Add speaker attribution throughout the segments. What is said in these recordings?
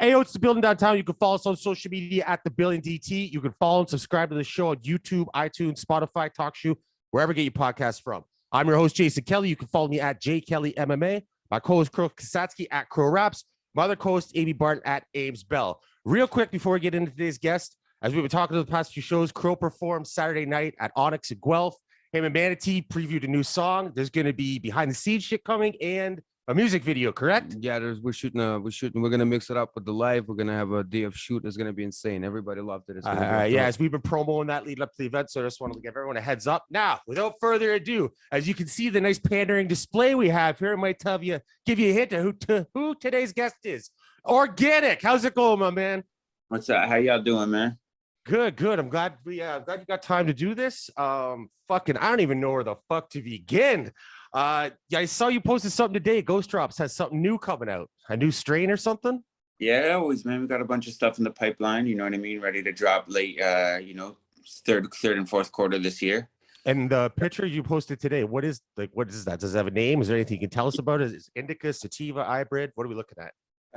Speaker 1: Hey, it's the Building Downtown. You can follow us on social media at the Building DT. You can follow and subscribe to the show on YouTube, iTunes, Spotify, TalkShoe, wherever you get your podcasts from. I'm your host, Jason Kelly. You can follow me at JKellyMMA. My co-host, Kirill Kasatskiy at Crow Raps. My other co-host, Amy Barton at Ames Bell. Real quick before we get into today's guest, as we've been talking to the past few shows, Crow performed Saturday night at Onyx in Guelph. Him and Manatee previewed a new song. There's going to be behind the scenes shit coming and a music video, correct?
Speaker 2: Yeah, we're shooting. We're gonna mix it up with the live. We're gonna have a day of shoot. It's gonna be insane. Everybody loved it. It's
Speaker 1: Yeah, as we've been promoting that leading up to the event, so I just wanted to give everyone a heads up. Now, without further ado, as you can see the nice pandering display we have here, it might give you a hint to who today's guest is. Organik, how's it going, my man?
Speaker 3: What's up? How y'all doing, man?
Speaker 1: Good. I'm glad you got time to do this. I don't even know where the fuck to begin. Yeah, I saw you posted something today. Ghost Drops has something new coming out, a new strain or something.
Speaker 3: Yeah, always, man. We got a bunch of stuff in the pipeline. You know what I mean? Ready to drop late. Third and fourth quarter this year. And
Speaker 1: the picture you posted today, what is that? Does it have a name? Is there anything you can tell us about it? Is it indica, sativa, hybrid? What are we looking at?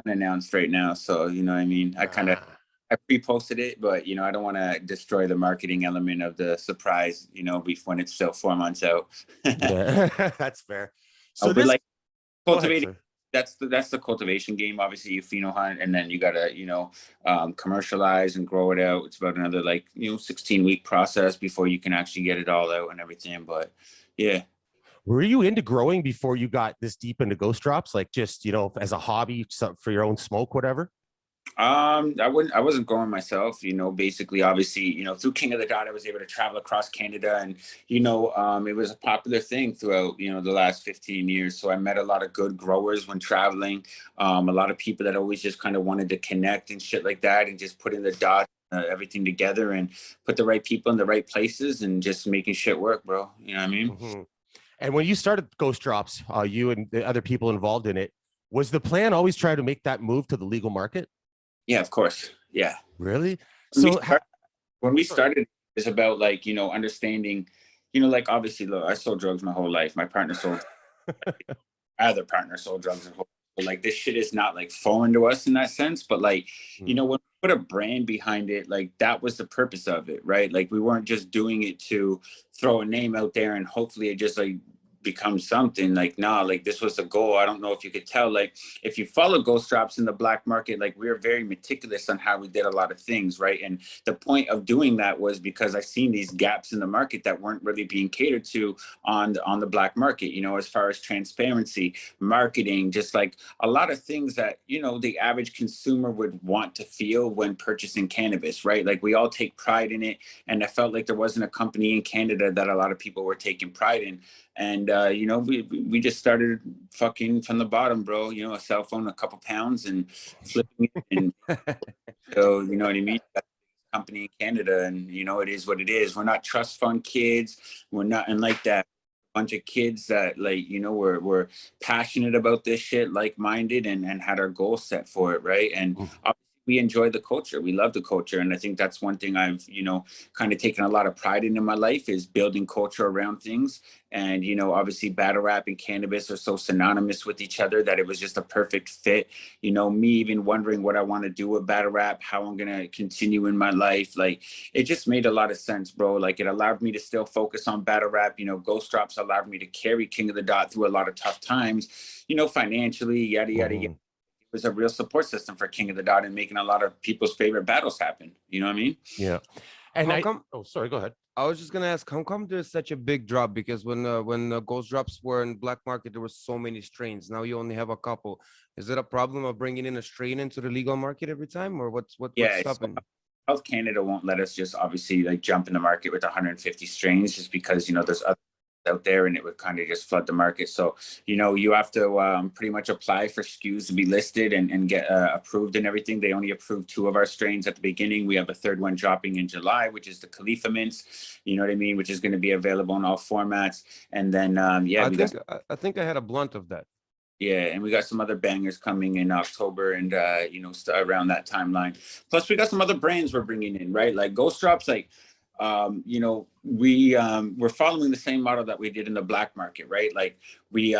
Speaker 3: Unannounced right now, so you know what I mean. I pre-posted it, but you know I don't want to destroy the marketing element of the surprise. You know, when it's still 4 months out.
Speaker 1: Yeah, that's fair. So
Speaker 3: this, like cultivating. That's the cultivation game. Obviously, you pheno hunt, and then you gotta commercialize and grow it out. It's about another 16-week process before you can actually get it all out and everything. But yeah.
Speaker 1: Were you into growing before you got this deep into Ghost Drops? Like just as a hobby, for your own smoke, whatever?
Speaker 3: I wasn't growing myself, basically, obviously, through King of the Dot, I was able to travel across Canada and, it was a popular thing throughout, the last 15 years. So I met a lot of good growers when traveling, a lot of people that always just kind of wanted to connect and shit like that and just put in the dot, everything together and put the right people in the right places and just making shit work, bro. You know what I mean?
Speaker 1: Mm-hmm. And when you started Ghost Drops, you and the other people involved in it, was the plan always try to make that move to the legal market?
Speaker 3: Yeah, of course. Yeah.
Speaker 1: Really?
Speaker 3: When we started, it's about understanding, obviously, look, I sold drugs my whole life. My partner sold, other partner sold drugs. But this shit is not foreign to us in that sense. But when we put a brand behind it, that was the purpose of it, right? We weren't just doing it to throw a name out there and hopefully it just become something. This was the goal. I don't know if you could tell, if you follow Ghost Drops in the black market, we're very meticulous on how we did a lot of things, right? And the point of doing that was because I seen these gaps in the market that weren't really being catered to on the black market, as far as transparency, marketing, just a lot of things that the average consumer would want to feel when purchasing cannabis, right? We all take pride in it, and I felt like there wasn't a company in Canada that a lot of people were taking pride in. And, we just started fucking from the bottom, bro, a cell phone, a couple pounds and flipping it. And so, you know what I mean? Company in Canada, and, it is what it is. We're not trust fund kids. We're not, and that bunch of kids that we're passionate about this shit, like-minded and had our goals set for it. Right. And we enjoy the culture. We love the culture. And I think that's one thing I've, kind of taken a lot of pride in my life is building culture around things. And, obviously battle rap and cannabis are so synonymous with each other that it was just a perfect fit. Me even wondering what I want to do with battle rap, how I'm going to continue in my life. It just made a lot of sense, bro. It allowed me to still focus on battle rap. Ghost Drops allowed me to carry King of the Dot through a lot of tough times, financially, yada, yada, yada. Was a real support system for King of the Dot and making a lot of people's favorite battles happen. You know what I mean?
Speaker 1: Yeah. And sorry, go ahead.
Speaker 2: I was just gonna ask, how come there's such a big drop? Because when Ghost Drops were in black market, there were so many strains. Now you only have a couple. Is it a problem of bringing in a strain into the legal market every time, or what's stopping?
Speaker 3: Health Canada won't let us just obviously jump in the market with 150 strains just because there's other out there and it would kind of just flood the market. So you have to pretty much apply for SKUs to be listed and get approved and everything. They only approved 2 of our strains at the beginning. We have a 3rd one dropping in July, which is the Khalifa mints, you know what I mean, which is going to be available in all formats. And then
Speaker 2: I think I had a blunt of that.
Speaker 3: Yeah, and we got some other bangers coming in October and around that timeline. Plus we got some other brands we're bringing in, right? Ghost Drops, you know, we're following the same model that we did in the black market, right? Like we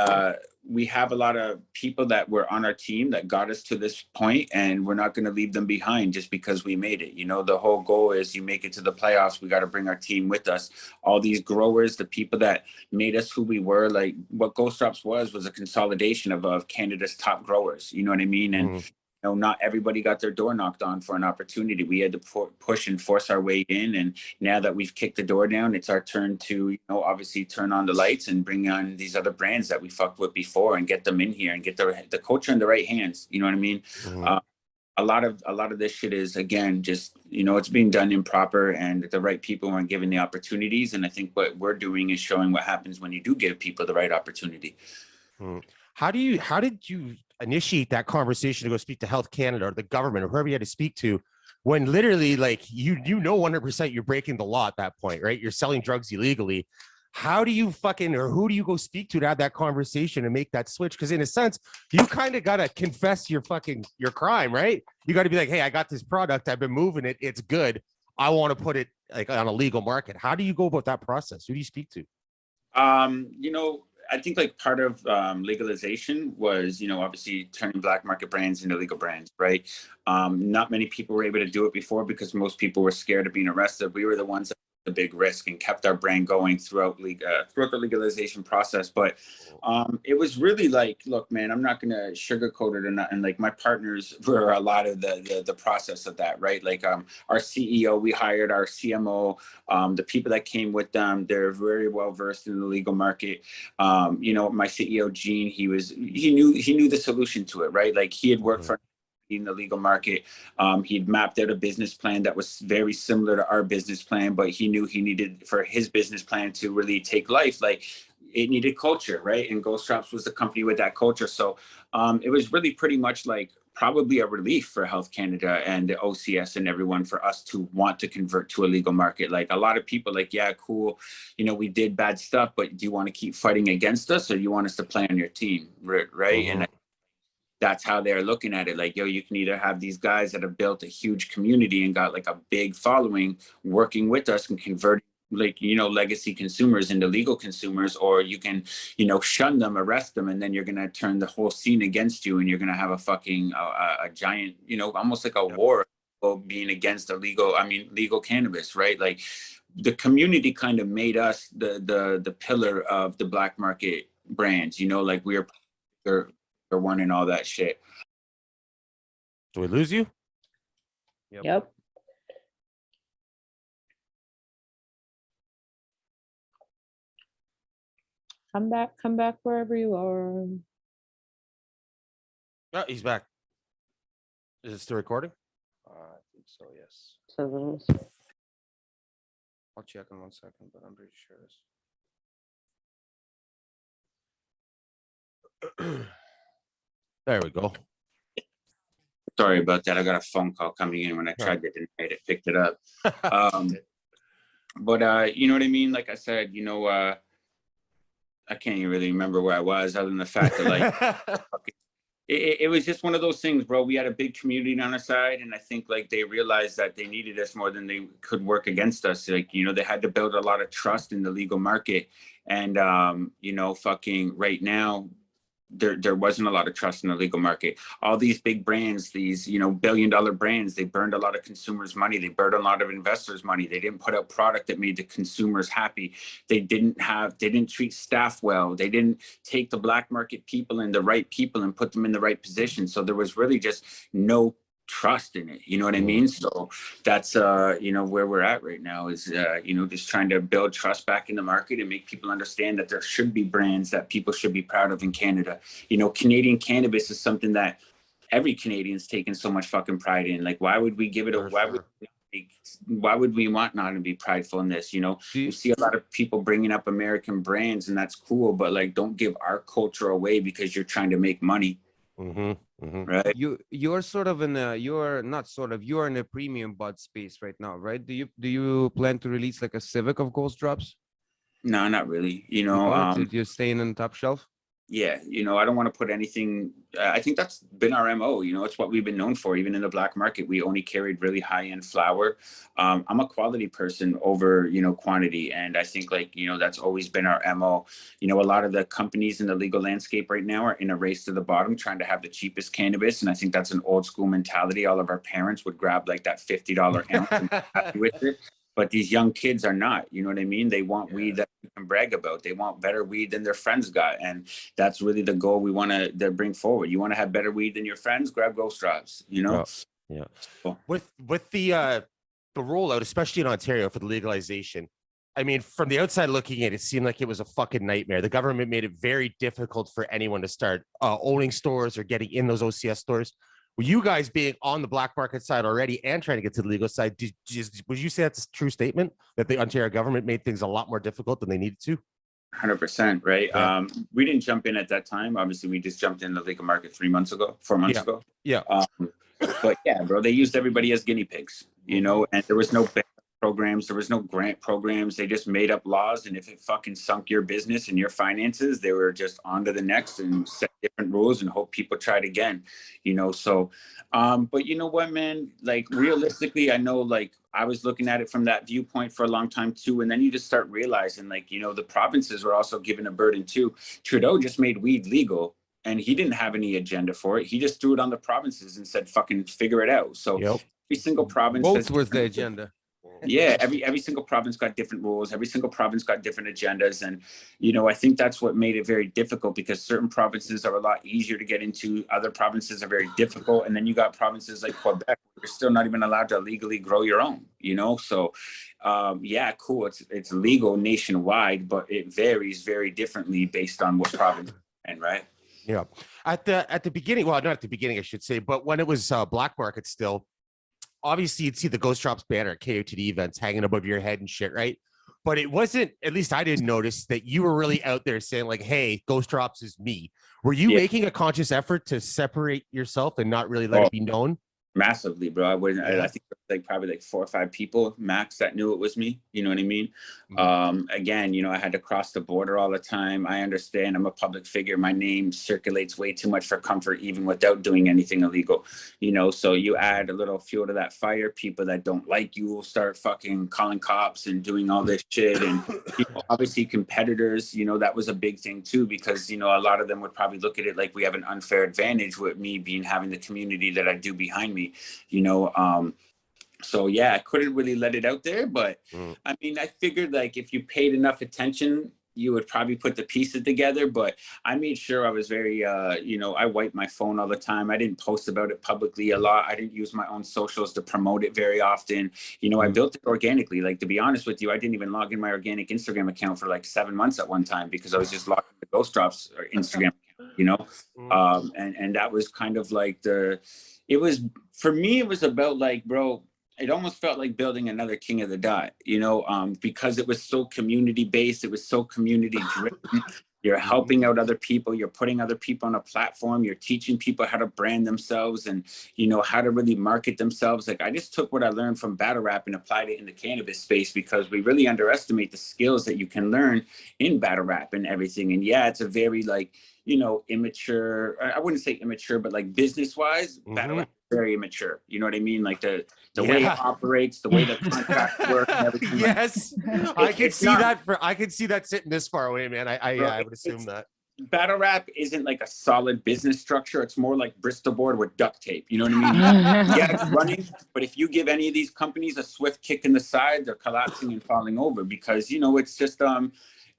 Speaker 3: have a lot of people that were on our team that got us to this point, and we're not going to leave them behind just because we made it. You know, the whole goal is you make it to the playoffs, we got to bring our team with us. All these growers, the people that made us who we were, like what Ghost Drops was a consolidation of Canada's top growers. You know what I mean? And you know, not everybody got their door knocked on for an opportunity. We had to push and force our way in. And now that we've kicked the door down, it's our turn to, you know, obviously turn on the lights and bring on these other brands that we fucked with before and get them in here and get the culture in the right hands. You know what I mean? A lot of this shit is, again, just, you know, it's being done improper, and the right people aren't given the opportunities. And I think what we're doing is showing what happens when you do give people the right opportunity.
Speaker 1: How did you initiate that conversation to go speak to Health Canada or the government or whoever you had to speak to, when literally, like, you know 100% you're breaking the law at that point, right? You're selling drugs illegally. How do you who do you go speak to have that conversation and make that switch? Because in a sense, you kind of got to confess your crime, right? You got to be like, hey, I got this product, I've been moving it, it's good, I want to put it like on a legal market. How do you go about that process? Who do you speak to?
Speaker 3: You know, I think like part of legalization was, you know, obviously turning black market brands into legal brands, right? Not many people were able to do it before because most people were scared of being arrested. We were the ones that took the big risk and kept our brand going throughout the legalization process. But it was really like, look, man, I'm not gonna sugarcoat it or not. And like my partners were a lot of the process of that, right? Like our CEO, we hired our CMO, the people that came with them, they're very well versed in the legal market. You know, my CEO, Gene, he knew the solution to it, right? Like he had worked for in the legal market. He'd mapped out a business plan that was very similar to our business plan, but he knew he needed, for his business plan to really take life, like it needed culture, right? And Ghost Drops was the company with that culture. So it was really pretty much like probably a relief for Health Canada and the OCS and everyone for us to want to convert to a legal market. Like a lot of people like, yeah, cool, you know, we did bad stuff, but do you want to keep fighting against us, or do you want us to play on your team, right? And that's how they're looking at it. Like, yo, you can either have these guys that have built a huge community and got like a big following working with us and converting, like, you know, legacy consumers into legal consumers, or you can, you know, shun them, arrest them, and then you're going to turn the whole scene against you, and you're going to have a fucking a giant, you know, almost like a war of being against legal cannabis, right? Like the community kind of made us the pillar of the black market brands, you know, like we're one and all that shit.
Speaker 1: Do we lose you?
Speaker 4: Yep. Come back wherever you are.
Speaker 1: Oh, he's back. Is it still recording?
Speaker 2: I think so, yes.
Speaker 4: So
Speaker 2: I'll check in 1 second, but I'm pretty sure it's...
Speaker 1: There we go.
Speaker 3: Sorry about that. I got a phone call coming in when I tried to deny it. It picked it up. But you know what I mean? Like I said, you know, I can't even really remember where I was, other than the fact that like it was just one of those things, bro. We had a big community on our side, and I think like they realized that they needed us more than they could work against us. Like, you know, they had to build a lot of trust in the legal market, and you know, fucking right now, there wasn't a lot of trust in the legal market. All these big brands, these, you know, billion-dollar brands, they burned a lot of consumers' money. They burned a lot of investors' money. They didn't put out product that made the consumers happy. They didn't treat staff well. They didn't take the black market people and the right people and put them in the right position. So there was really just no trust in it, you know what I mean? So that's you know, where we're at right now is you know, just trying to build trust back in the market and make people understand that there should be brands that people should be proud of in Canada. You know, Canadian cannabis is something that every Canadian's taken so much fucking pride in. Like, why would we give it why would we want not to be prideful in this? You know, you see a lot of people bringing up American brands, and that's cool, but like, don't give our culture away because you're trying to make money. Right.
Speaker 2: You're sort of in a, you're not sort of, you're in a premium bud space right now, right? Do you plan to release like a Civic of Ghost Drops?
Speaker 3: No, not really. You know,
Speaker 2: you're staying on top shelf.
Speaker 3: yeah, you know, I don't want to put anything. I think that's been our MO. You know, it's what we've been known for. Even in the black market, we only carried really high end flower. I'm a quality person over, you know, quantity. And I think, like, you know, that's always been our MO. You know, a lot of the companies in the legal landscape right now are in a race to the bottom, trying to have the cheapest cannabis. And I think that's an old school mentality. All of our parents would grab like that $50 ounce and be happy with it. But these young kids are not, you know what I mean? They want weed that you can brag about. They want better weed than their friends got. And that's really the goal we want to bring forward. You want to have better weed than your friends, grab Ghost Drops, you know?
Speaker 1: Yeah. With the rollout, especially in Ontario for the legalization, I mean, from the outside looking in, it seemed like it was a fucking nightmare. The government made it very difficult for anyone to start owning stores or getting in those OCS stores. Were you guys being on the black market side already and trying to get to the legal side? Would you say that's a true statement that the Ontario government made things a lot more difficult than they needed to?
Speaker 3: 100%, right? Yeah. We didn't jump in at that time. Obviously, we just jumped in the legal market 4 months ago.
Speaker 1: Yeah.
Speaker 3: But yeah, bro, they used everybody as guinea pigs, you know, and there was no programs, there was no grant programs. They just made up laws, and if it fucking sunk your business and your finances, they were just on to the next and set different rules and hope people tried again, you know. So but you know what, man, like realistically, I know, like, I was looking at it from that viewpoint for a long time too, and then you just start realizing, like, you know, the provinces were also given a burden too. Trudeau just made weed legal, and he didn't have any agenda for it. He just threw it on the provinces and said, fucking figure it out. So every single province
Speaker 2: was the agenda.
Speaker 3: Yeah, every single province got different rules. Every single province got different agendas. And, you know, I think that's what made it very difficult, because certain provinces are a lot easier to get into. Other provinces are very difficult. And then you got provinces like Quebec, where you're still not even allowed to legally grow your own, you know? So, yeah, cool. It's legal nationwide, but it varies very differently based on what province you're in, right?
Speaker 1: Yeah. At the beginning, well, not at the beginning, I should say, but when it was black market still, obviously you'd see the Ghost Drops banner at KOTD events hanging above your head and shit, right? But it wasn't, at least I didn't notice that you were really out there saying like, hey, Ghost Drops is me. Were you making a conscious effort to separate yourself and not really let it be known?
Speaker 3: Massively, bro. I think like probably like 4 or 5 people max that knew it was me. You know what I mean? Again, you know, I had to cross the border all the time. I understand I'm a public figure. My name circulates way too much for comfort, even without doing anything illegal, you know? So you add a little fuel to that fire. People that don't like you will start fucking calling cops and doing all this shit. And people, obviously competitors, you know, that was a big thing too, because, you know, a lot of them would probably look at it like we have an unfair advantage with me having the community that I do behind me, you know? So yeah, I couldn't really let it out there, but I mean, I figured like if you paid enough attention, you would probably put the pieces together. But I made sure I was very, you know, I wiped my phone all the time. I didn't post about it publicly a lot. I didn't use my own socials to promote it very often. You know, I built it organically. Like, to be honest with you, I didn't even log in my organic Instagram account for like 7 months at one time, because I was just logging the Ghost Drops or Instagram account, you know? And that was kind of like it was, for me, it was about like, bro, it almost felt like building another King of the Dot, you know, because it was so community based. It was so community driven. You're helping out other people. You're putting other people on a platform. You're teaching people how to brand themselves and, you know, how to really market themselves. Like, I just took what I learned from battle rap and applied it in the cannabis space, because we really underestimate the skills that you can learn in battle rap and everything. And yeah, it's a very, like, you know, immature, I wouldn't say immature, but like business wise, battle rap is very immature. You know what I mean? Like the way it operates, the way the contracts work and everything.
Speaker 1: Yes. I could see that sitting this far away, man. I would assume that.
Speaker 3: Battle rap isn't like a solid business structure. It's more like Bristol board with duct tape. You know what I mean? Yeah, it's running, but if you give any of these companies a swift kick in the side, they're collapsing and falling over, because, you know, it's just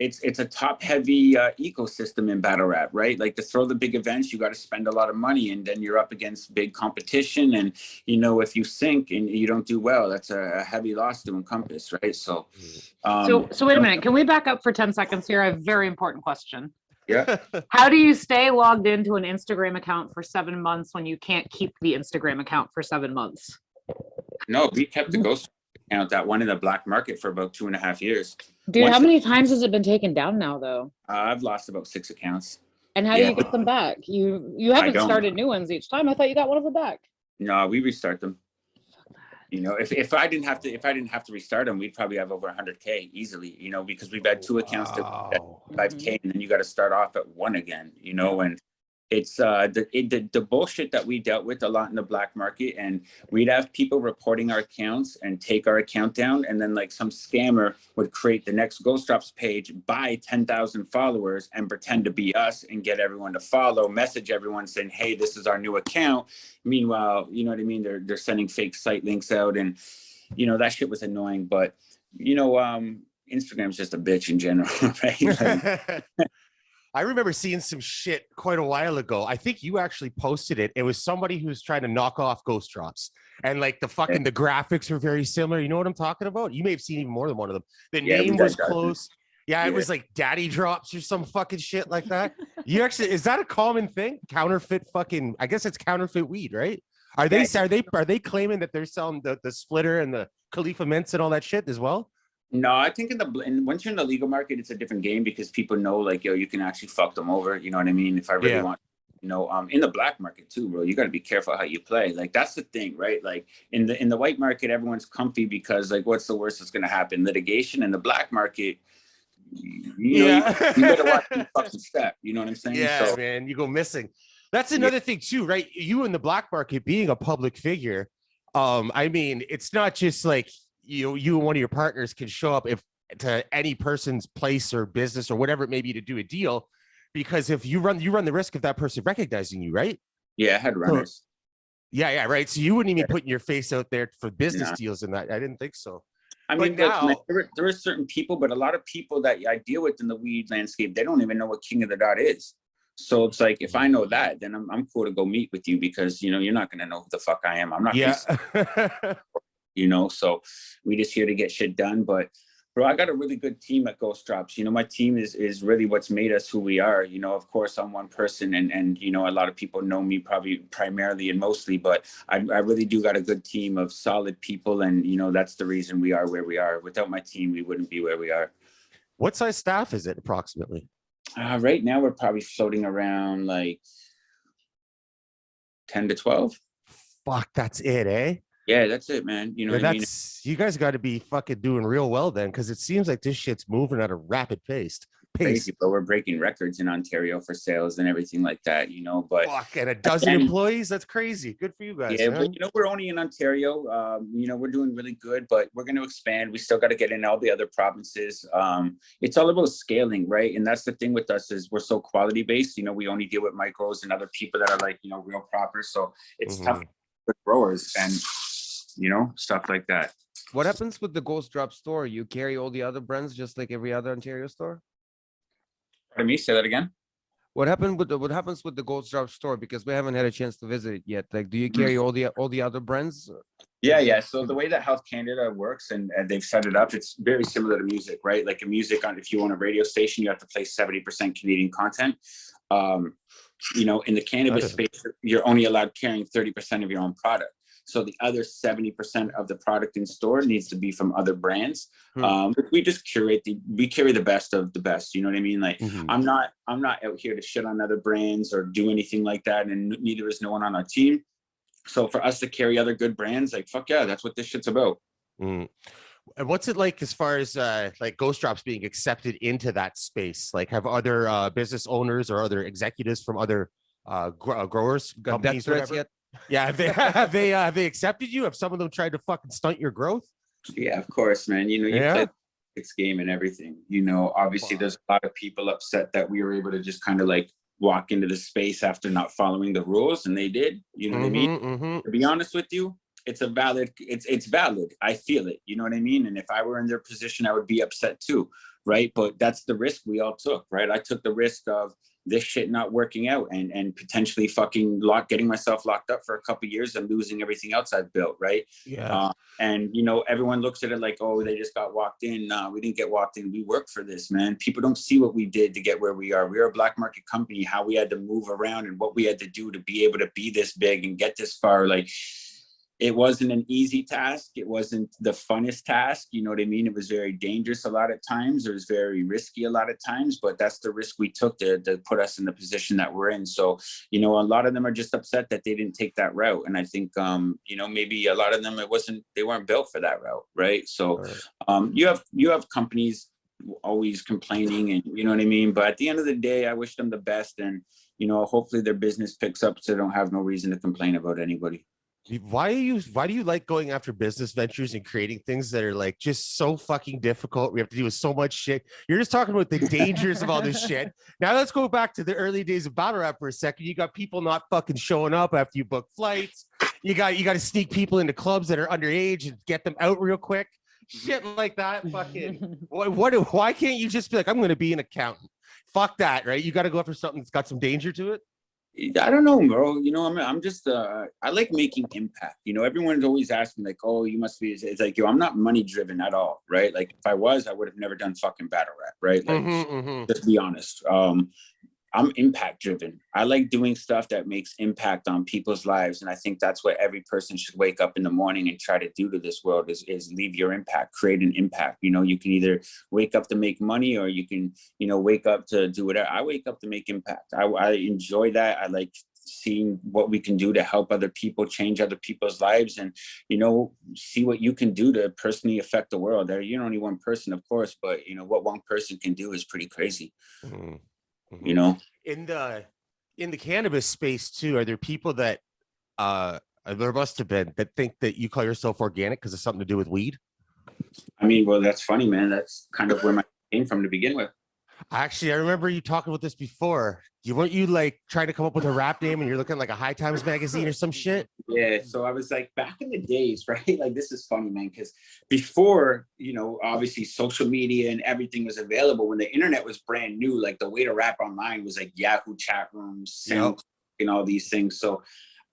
Speaker 3: it's a top heavy ecosystem in battle rap, right? Like, to throw the big events, you got to spend a lot of money, and then you're up against big competition. And, you know, if you sink and you don't do well, that's a heavy loss to encompass, right? So,
Speaker 4: so wait a minute. Can we back up for 10 seconds here? I have a very important question.
Speaker 3: Yeah.
Speaker 4: How do you stay logged into an Instagram account for 7 months when you can't keep the Instagram account for 7 months?
Speaker 3: No, we kept the Ghost account, that one in the black market, for about 2.5 years.
Speaker 4: Dude, how many times has it been taken down now, though?
Speaker 3: I've lost about 6 accounts.
Speaker 4: And how do you get them back? You haven't started new ones each time. I thought you got one of them back.
Speaker 3: No, we restart them. You know, if I didn't have to restart them, we'd probably have over 100K easily, you know, because we've had two accounts that
Speaker 1: Wow.
Speaker 3: 5K, and then you got to start off at one again, you know. And it's the bullshit that we dealt with a lot in the black market, and we'd have people reporting our accounts and take our account down, and then like some scammer would create the next Ghost Drops page, buy 10,000 followers and pretend to be us and get everyone to follow, message everyone saying, hey, this is our new account. Meanwhile, you know what I mean, they're sending fake site links out, and you know, that shit was annoying. But you know, Instagram's just a bitch in general, right? Like,
Speaker 1: I remember seeing some shit quite a while ago. I think you actually posted it. It was somebody who was trying to knock off Ghost Drops, and like the graphics were very similar. You know what I'm talking about? You may have seen even more than one of them. The name was close. Yeah, it was like Daddy Drops or some fucking shit like that. You actually, is that a common thing? Counterfeit fucking, I guess it's counterfeit weed, right? Are they claiming that they're selling the splitter and the Khalifa mints and all that shit as well?
Speaker 3: No, I think once you're in the legal market, it's a different game, because people know, like, yo, you can actually fuck them over. You know what I mean? If I really want, you know, in the black market too, bro, you got to be careful how you play. Like, that's the thing, right? Like in the white market, everyone's comfy because, like, what's the worst that's going to happen? Litigation. In the black market, you better watch your fucking step. You know what I'm saying?
Speaker 1: Yeah, man, you go missing. That's another thing too, right? You in the black market being a public figure. I mean, it's not just like, you and one of your partners can show up to any person's place or business or whatever it may be to do a deal, because if you run the risk of that person recognizing you, right?
Speaker 3: Yeah, I had runners.
Speaker 1: Yeah, right. So you wouldn't even put your face out there for business deals and that. I didn't think so.
Speaker 3: I mean, there are certain people, but a lot of people that I deal with in the weed landscape, they don't even know what King of the Dot is. So it's like, if I know that, then I'm cool to go meet with you, because, you know, you're not going to know who the fuck I am. I'm not.
Speaker 1: Yeah.
Speaker 3: You know, so we just here to get shit done. But bro, I got a really good team at Ghost Drops. You know, my team is really what's made us who we are. You know, of course I'm one person, and you know, a lot of people know me probably primarily and mostly, but I really do got a good team of solid people, and you know, that's the reason we are where we are. Without my team, we wouldn't be where we are.
Speaker 1: What size staff is it approximately?
Speaker 3: Right now we're probably floating around like 10 to 12. Fuck,
Speaker 1: that's it, eh?
Speaker 3: Yeah, that's it, man. You know what I mean?
Speaker 1: You guys got to be fucking doing real well then, because it seems like this shit's moving at a rapid pace.
Speaker 3: Crazy, but we're breaking records in Ontario for sales and everything like that, you know. But
Speaker 1: and a dozen employees, that's crazy. Good for you guys.
Speaker 3: Yeah,
Speaker 1: man.
Speaker 3: but you know, we're only in Ontario. You know, we're doing really good, but we're going to expand. We still got to get in all the other provinces. It's all about scaling, right? And that's the thing with us, is we're so quality based. You know, we only deal with micros and other people that are like, you know, real proper. So it's tough with growers and, you know, stuff like that.
Speaker 2: What happens with the Ghost Drop store? You carry all the other brands just like every other Ontario store?
Speaker 3: Pardon me, say that again.
Speaker 2: What happens with the Ghost Drop store? Because we haven't had a chance to visit it yet. Like, do you carry all the other brands?
Speaker 3: Yeah. So the way that Health Canada works, and they've set it up, it's very similar to music, right? Like a music, if you own a radio station, you have to play 70% Canadian content. You know, in the cannabis space, you're only allowed carrying 30% of your own product. So the other 70% of the product in store needs to be from other brands. We just we carry the best of the best. You know what I mean? Like, I'm not out here to shit on other brands or do anything like that. And neither is no one on our team. So for us to carry other good brands, like, fuck yeah, that's what this shit's about.
Speaker 1: And what's it like as far as like Ghost Drops being accepted into that space? Like, have other business owners or other executives from other growers, companies, whatever? Yet? Yeah, have they accepted you? Have some of them tried to fucking stunt your growth?
Speaker 3: Yeah, of course, man. You know, you play the game and everything. You know, obviously there's a lot of people upset that we were able to just kind of like walk into the space after not following the rules, and they did. You know what I mean? To be honest with you, it's valid. I feel it. You know what I mean? And if I were in their position, I would be upset too, right? But that's the risk we all took, right? I took the risk of this shit not working out and potentially fucking getting myself locked up for a couple of years and losing everything else I've built, right?
Speaker 1: Yeah.
Speaker 3: And you know, everyone looks at it like, oh, they just got walked in. Nah, we didn't get walked in. We worked for this, man. People don't see what we did to get where we are. We are a black market company, how we had to move around and what we had to do to be able to be this big and get this far. Like, it wasn't an easy task. It wasn't the funnest task. You know what I mean? It was very dangerous a lot of times. It was very risky a lot of times, but that's the risk we took to put us in the position that we're in. So, you know, a lot of them are just upset that they didn't take that route. And I think, you know, maybe a lot of them, they weren't built for that route. Right. So you have companies always complaining, and you know what I mean? But at the end of the day, I wish them the best. And, you know, hopefully their business picks up so they don't have no reason to complain about anybody.
Speaker 1: Why do you like going after business ventures and creating things that are like just so fucking difficult? We have to deal with so much shit. You're just talking about the dangers of all this shit. Now let's go back to the early days of battle rap for a second. You got people not fucking showing up after you book flights. You got to sneak people into clubs that are underage and get them out real quick. Shit like that. Fucking why can't you just be like, I'm going to be an accountant? Fuck that, right? You got to go after something that's got some danger to it.
Speaker 3: I don't know, bro. You know, I'm just, I like making impact. You know, everyone's always asking like, oh, you must be, it's like, yo, I'm not money driven at all, right? Like if I was, I would have never done fucking battle rap, right? Like, just be honest. I'm impact driven. I like doing stuff that makes impact on people's lives. And I think that's what every person should wake up in the morning and try to do to this world is leave your impact, create an impact. You know, you can either wake up to make money or you can, you know, wake up to do whatever. I wake up to make impact. I enjoy that. I like seeing what we can do to help other people, change other people's lives, and, you know, see what you can do to personally affect the world. You're only one person, of course, but, you know, what one person can do is pretty crazy. You know,
Speaker 1: in the cannabis space too, are there people that there must have been that think that you call yourself organic because it's something to do with weed?
Speaker 3: I mean, well, that's funny, man. That's kind of where my came from to begin with.
Speaker 1: Actually, I remember you talking about this before. Weren't you like trying to come up with a rap name and you're looking at like a High Times magazine or some shit?
Speaker 3: Yeah. So I was like, back in the days, right? Like, this is funny, man, because before, you know, obviously social media and everything was available, when the internet was brand new, like the way to rap online was like Yahoo chat rooms, and all these things. So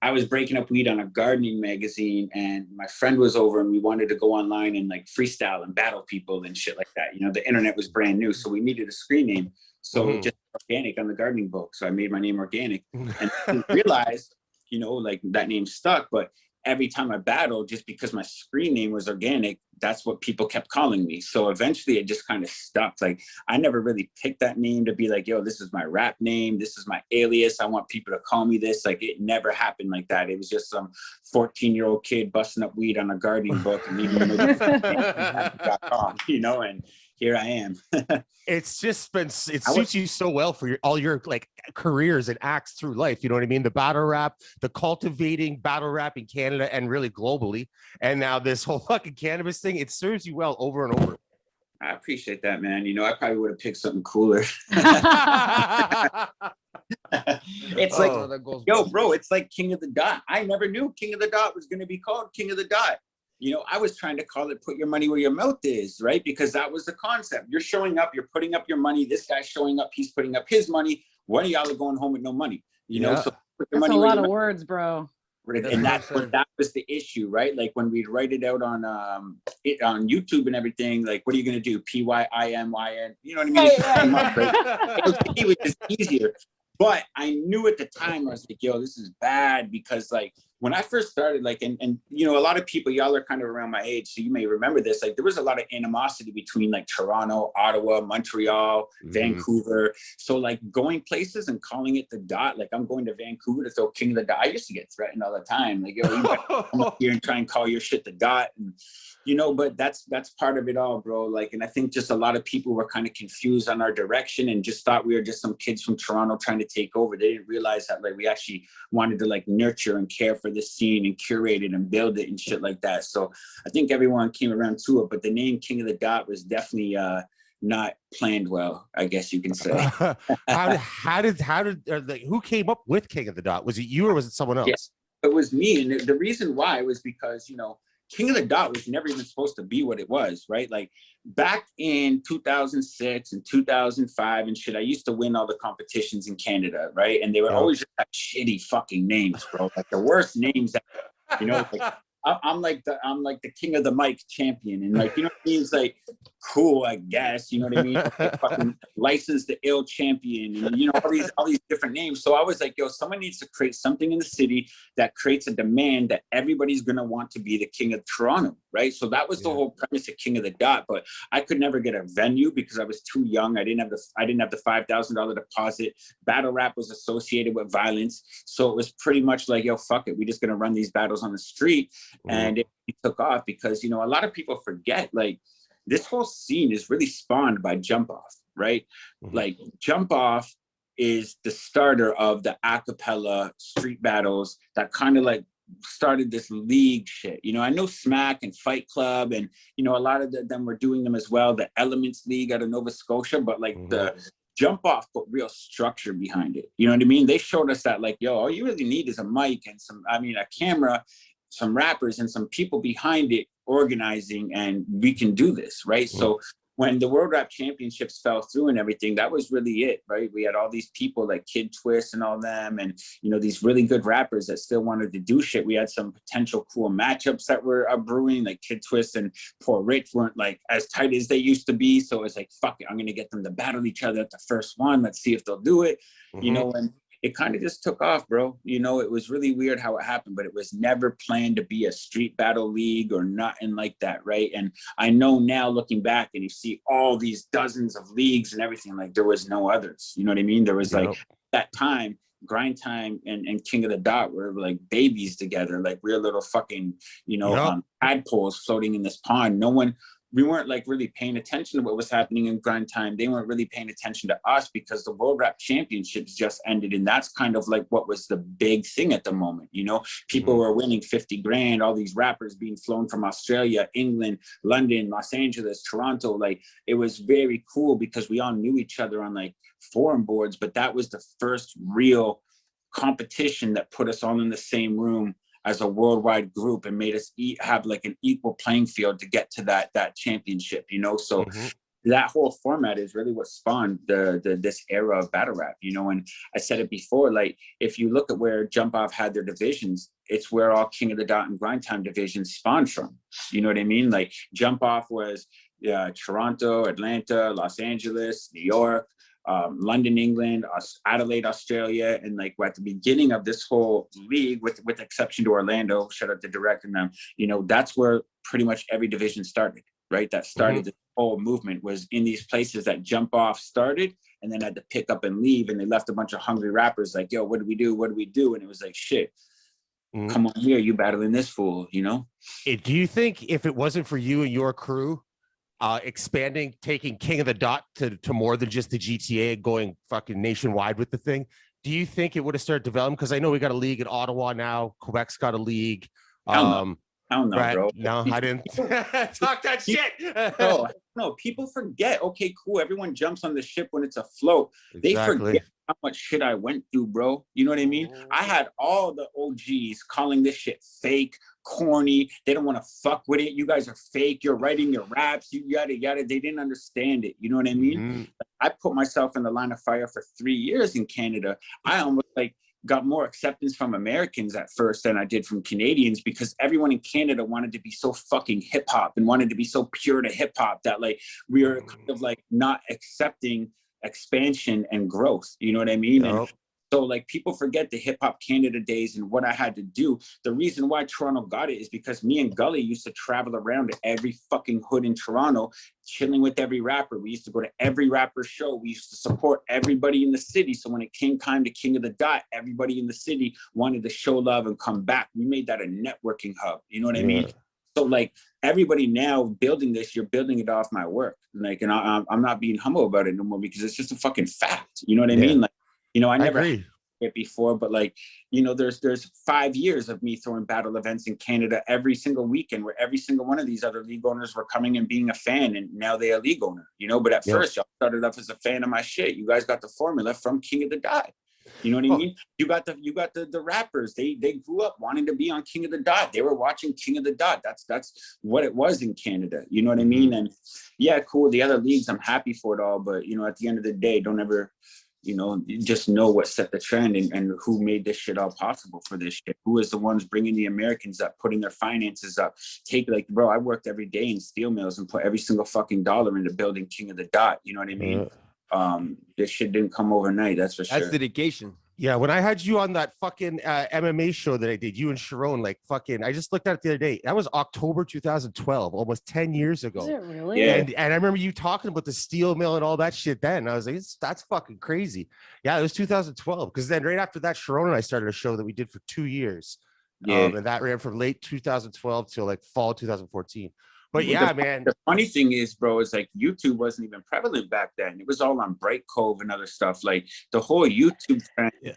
Speaker 3: I was breaking up weed on a gardening magazine, and my friend was over and we wanted to go online and like freestyle and battle people and shit like that. You know, the internet was brand new, so we needed a screen name. So just Organic on the gardening book. So I made my name Organic, and I realized, you know, like that name stuck. But every time I battled, just because my screen name was Organic, that's what people kept calling me. So eventually it just kind of stuck. Like I never really picked that name to be like, yo, this is my rap name. This is my alias. I want people to call me this. Like it never happened like that. It was just some 14-year-old kid busting up weed on a gardening book and you know, and here I am.
Speaker 1: It's just been, it suits you so well for all your like careers and acts through life. You know what I mean? The battle rap, the cultivating battle rap in Canada and really globally. And now this whole fucking cannabis thing, it serves you well over and over.
Speaker 3: I appreciate that, man. You know, I probably would have picked something cooler. It's like, yo, bro, it's like King of the Dot. I never knew King of the Dot was going to be called King of the Dot. You know, I was trying to call it Put Your Money Where Your Mouth Is, right? Because that was the concept. You're showing up, you're putting up your money. This guy's showing up, he's putting up his money. One of y'all are going home with no money, you know? So put your
Speaker 4: That's
Speaker 3: money
Speaker 4: a
Speaker 3: where
Speaker 4: lot
Speaker 3: your
Speaker 4: of
Speaker 3: mouth.
Speaker 4: words, bro.
Speaker 3: And that was the issue, right? Like when we'd write it out on YouTube and everything, like, what are you going to do? PYIMYN, you know what I mean? It was just easier. But I knew at the time, I was like, yo, this is bad, because like when I first started, like, and you know, a lot of people, y'all are kind of around my age, so you may remember this, like there was a lot of animosity between like Toronto, Ottawa, Montreal, Vancouver. So like going places and calling it the Dot, like I'm going to Vancouver to throw King of the Dot. I used to get threatened all the time. Like, yo, you better come up here and try and call your shit the Dot. And, you know, but that's part of it all, bro. Like, and I think just a lot of people were kind of confused on our direction and just thought we were just some kids from Toronto trying to take over. They didn't realize that like we actually wanted to like nurture and care for this scene and curate it and build it and shit like that. So I think everyone came around to it, but the name King of the Dot was definitely not planned well, I guess you can say.
Speaker 1: Who came up with King of the Dot? Was it you or was it someone else?
Speaker 3: Yes, it was me. And the reason why was because, you know, King of the Dot was never even supposed to be what it was, right? Like back in 2006 and 2005 and shit, I used to win all the competitions in Canada, right? And they were always just like shitty fucking names, bro. Like the worst names ever, you know, like I'm like the king of the mic champion. And like, you know what I mean? It's like, cool, I guess. You know what I mean? Okay, fucking License the Ill Champion, and you know, all these different names. So I was like, yo, someone needs to create something in the city that creates a demand that everybody's gonna want to be the king of Toronto, right? So that was the whole premise of King of the Dot. But I could never get a venue because I was too young. I didn't have the $5,000 deposit. Battle rap was associated with violence, so it was pretty much like, yo, fuck it, we're just gonna run these battles on the street. And it took off because, you know, a lot of people forget, like, this whole scene is really spawned by Jump Off, right? Like, Jump Off is the starter of the a cappella street battles that kind of like started this league shit. You know, I know Smack and Fight Club, and, you know, a lot of them were doing them as well, the Elements League out of Nova Scotia, but like the Jump Off put real structure behind it. You know what I mean? They showed us that, like, yo, all you really need is a mic and a camera, some rappers and some people behind it organizing, and we can do this, right? So when the World Rap Championships fell through and everything, that was really it, right? We had all these people like Kid Twist and all them, and, you know, these really good rappers that still wanted to do shit. We had some potential cool matchups that were brewing, like Kid Twist and Poor Rich weren't like as tight as they used to be. So it's like, fuck it, I'm gonna get them to battle each other at the first one. Let's see if they'll do it, you know, and it kind of just took off, bro. You know, it was really weird how it happened, but it was never planned to be a street battle league or nothing like that, right? And I know now, looking back, and you see all these dozens of leagues and everything, like, there was no others. You know what I mean? There was like that time, Grind Time and King of the Dot were like babies together, like real little fucking, you know, tadpoles floating in this pond. We weren't like really paying attention to what was happening in Grind Time. They weren't really paying attention to us because the World Rap Championships just ended. And that's kind of like what was the big thing at the moment. You know, people were winning 50 grand, all these rappers being flown from Australia, England, London, Los Angeles, Toronto. Like, it was very cool because we all knew each other on like forum boards, but that was the first real competition that put us all in the same room as a worldwide group and made us have like an equal playing field to get to that championship, you know? So that whole format is really what spawned this era of battle rap, you know? And I said it before, like, if you look at where Jump Off had their divisions, it's where all King of the Dot and Grind Time divisions spawned from. You know what I mean? Like, Jump Off was Toronto, Atlanta, Los Angeles, New York, London, England, Adelaide, Australia, and like at the beginning of this whole league, with exception to Orlando, shout out to Direct and them, you know, that's where pretty much every division started, right? That started the whole movement, was in these places that Jump Off started and then had to pick up and leave, and they left a bunch of hungry rappers like, yo, what do we do? What do we do? And it was like, shit, come on here, you battling this fool, you know?
Speaker 1: Do you think if it wasn't for you and your crew expanding, taking King of the Dot to more than just the GTA, going fucking nationwide with the thing, do you think it would have started developing? Because I know we got a league in Ottawa now. Quebec's got a league.
Speaker 3: I don't know,
Speaker 1: right?
Speaker 3: bro.
Speaker 1: No, I didn't talk that shit.
Speaker 3: No, people forget. Okay, cool. Everyone jumps on the ship when it's afloat. They forget how much shit I went through, bro. You know what I mean? I had all the OGs calling this shit fake, corny. They don't want to fuck with it. You guys are fake. You're writing your raps. You yada yada. They didn't understand it. You know what I mean? I put myself in the line of fire for 3 years in Canada. I almost like got more acceptance from Americans at first than I did from Canadians, because everyone in Canada wanted to be so fucking hip hop and wanted to be so pure to hip hop that like we were kind of like not accepting expansion and growth. You know what I mean? And so like people forget the hip hop Canada days and what I had to do. The reason why Toronto got it is because me and Gully used to travel around to every fucking hood in Toronto, chilling with every rapper. We used to go to every rapper show. We used to support everybody in the city. So when it came time to King of the Dot, everybody in the city wanted to show love and come back. We made that a networking hub. You know what I mean? So like everybody now building this, you're building it off my work. Like, and I'm not being humble about it no more because it's just a fucking fact. You know what I mean? Like, you know, I never had it before, but like, you know, there's 5 years of me throwing battle events in Canada every single weekend, where every single one of these other league owners were coming and being a fan, and now they're a league owner, you know. But at first, y'all started off as a fan of my shit. You guys got the formula from King of the Dot. You know what I mean? You got the rappers. They grew up wanting to be on King of the Dot. They were watching King of the Dot. That's what it was in Canada. You know what I mean? And yeah, cool. The other leagues, I'm happy for it all, but you know, at the end of the day, don't ever you know, you just know what set the trend and who made this shit all possible for this shit. Who is the ones bringing the Americans up, putting their finances up. Like, bro, I worked every day in steel mills and put every single fucking dollar into building King of the Dot. You know what I mean? This shit didn't come overnight. That's for sure.
Speaker 2: That's dedication.
Speaker 1: Yeah, when I had you on that fucking MMA show that I did, you and Sharon, like fucking, I just looked at it the other day. That was October 2012, almost 10 years ago.
Speaker 4: Is it really?
Speaker 3: Yeah.
Speaker 1: And I remember you talking about the steel mill and all that shit then. I was like, that's fucking crazy. Yeah, it was 2012. Because then right after that, Sharon and I started a show that we did for 2 years.
Speaker 3: Yeah.
Speaker 1: And that ran from late 2012 till like fall 2014. But yeah, man.
Speaker 3: The funny thing is, bro, is like YouTube wasn't even prevalent back then. It was all on Bright Cove and other stuff. Like the whole YouTube trend.
Speaker 1: Yeah.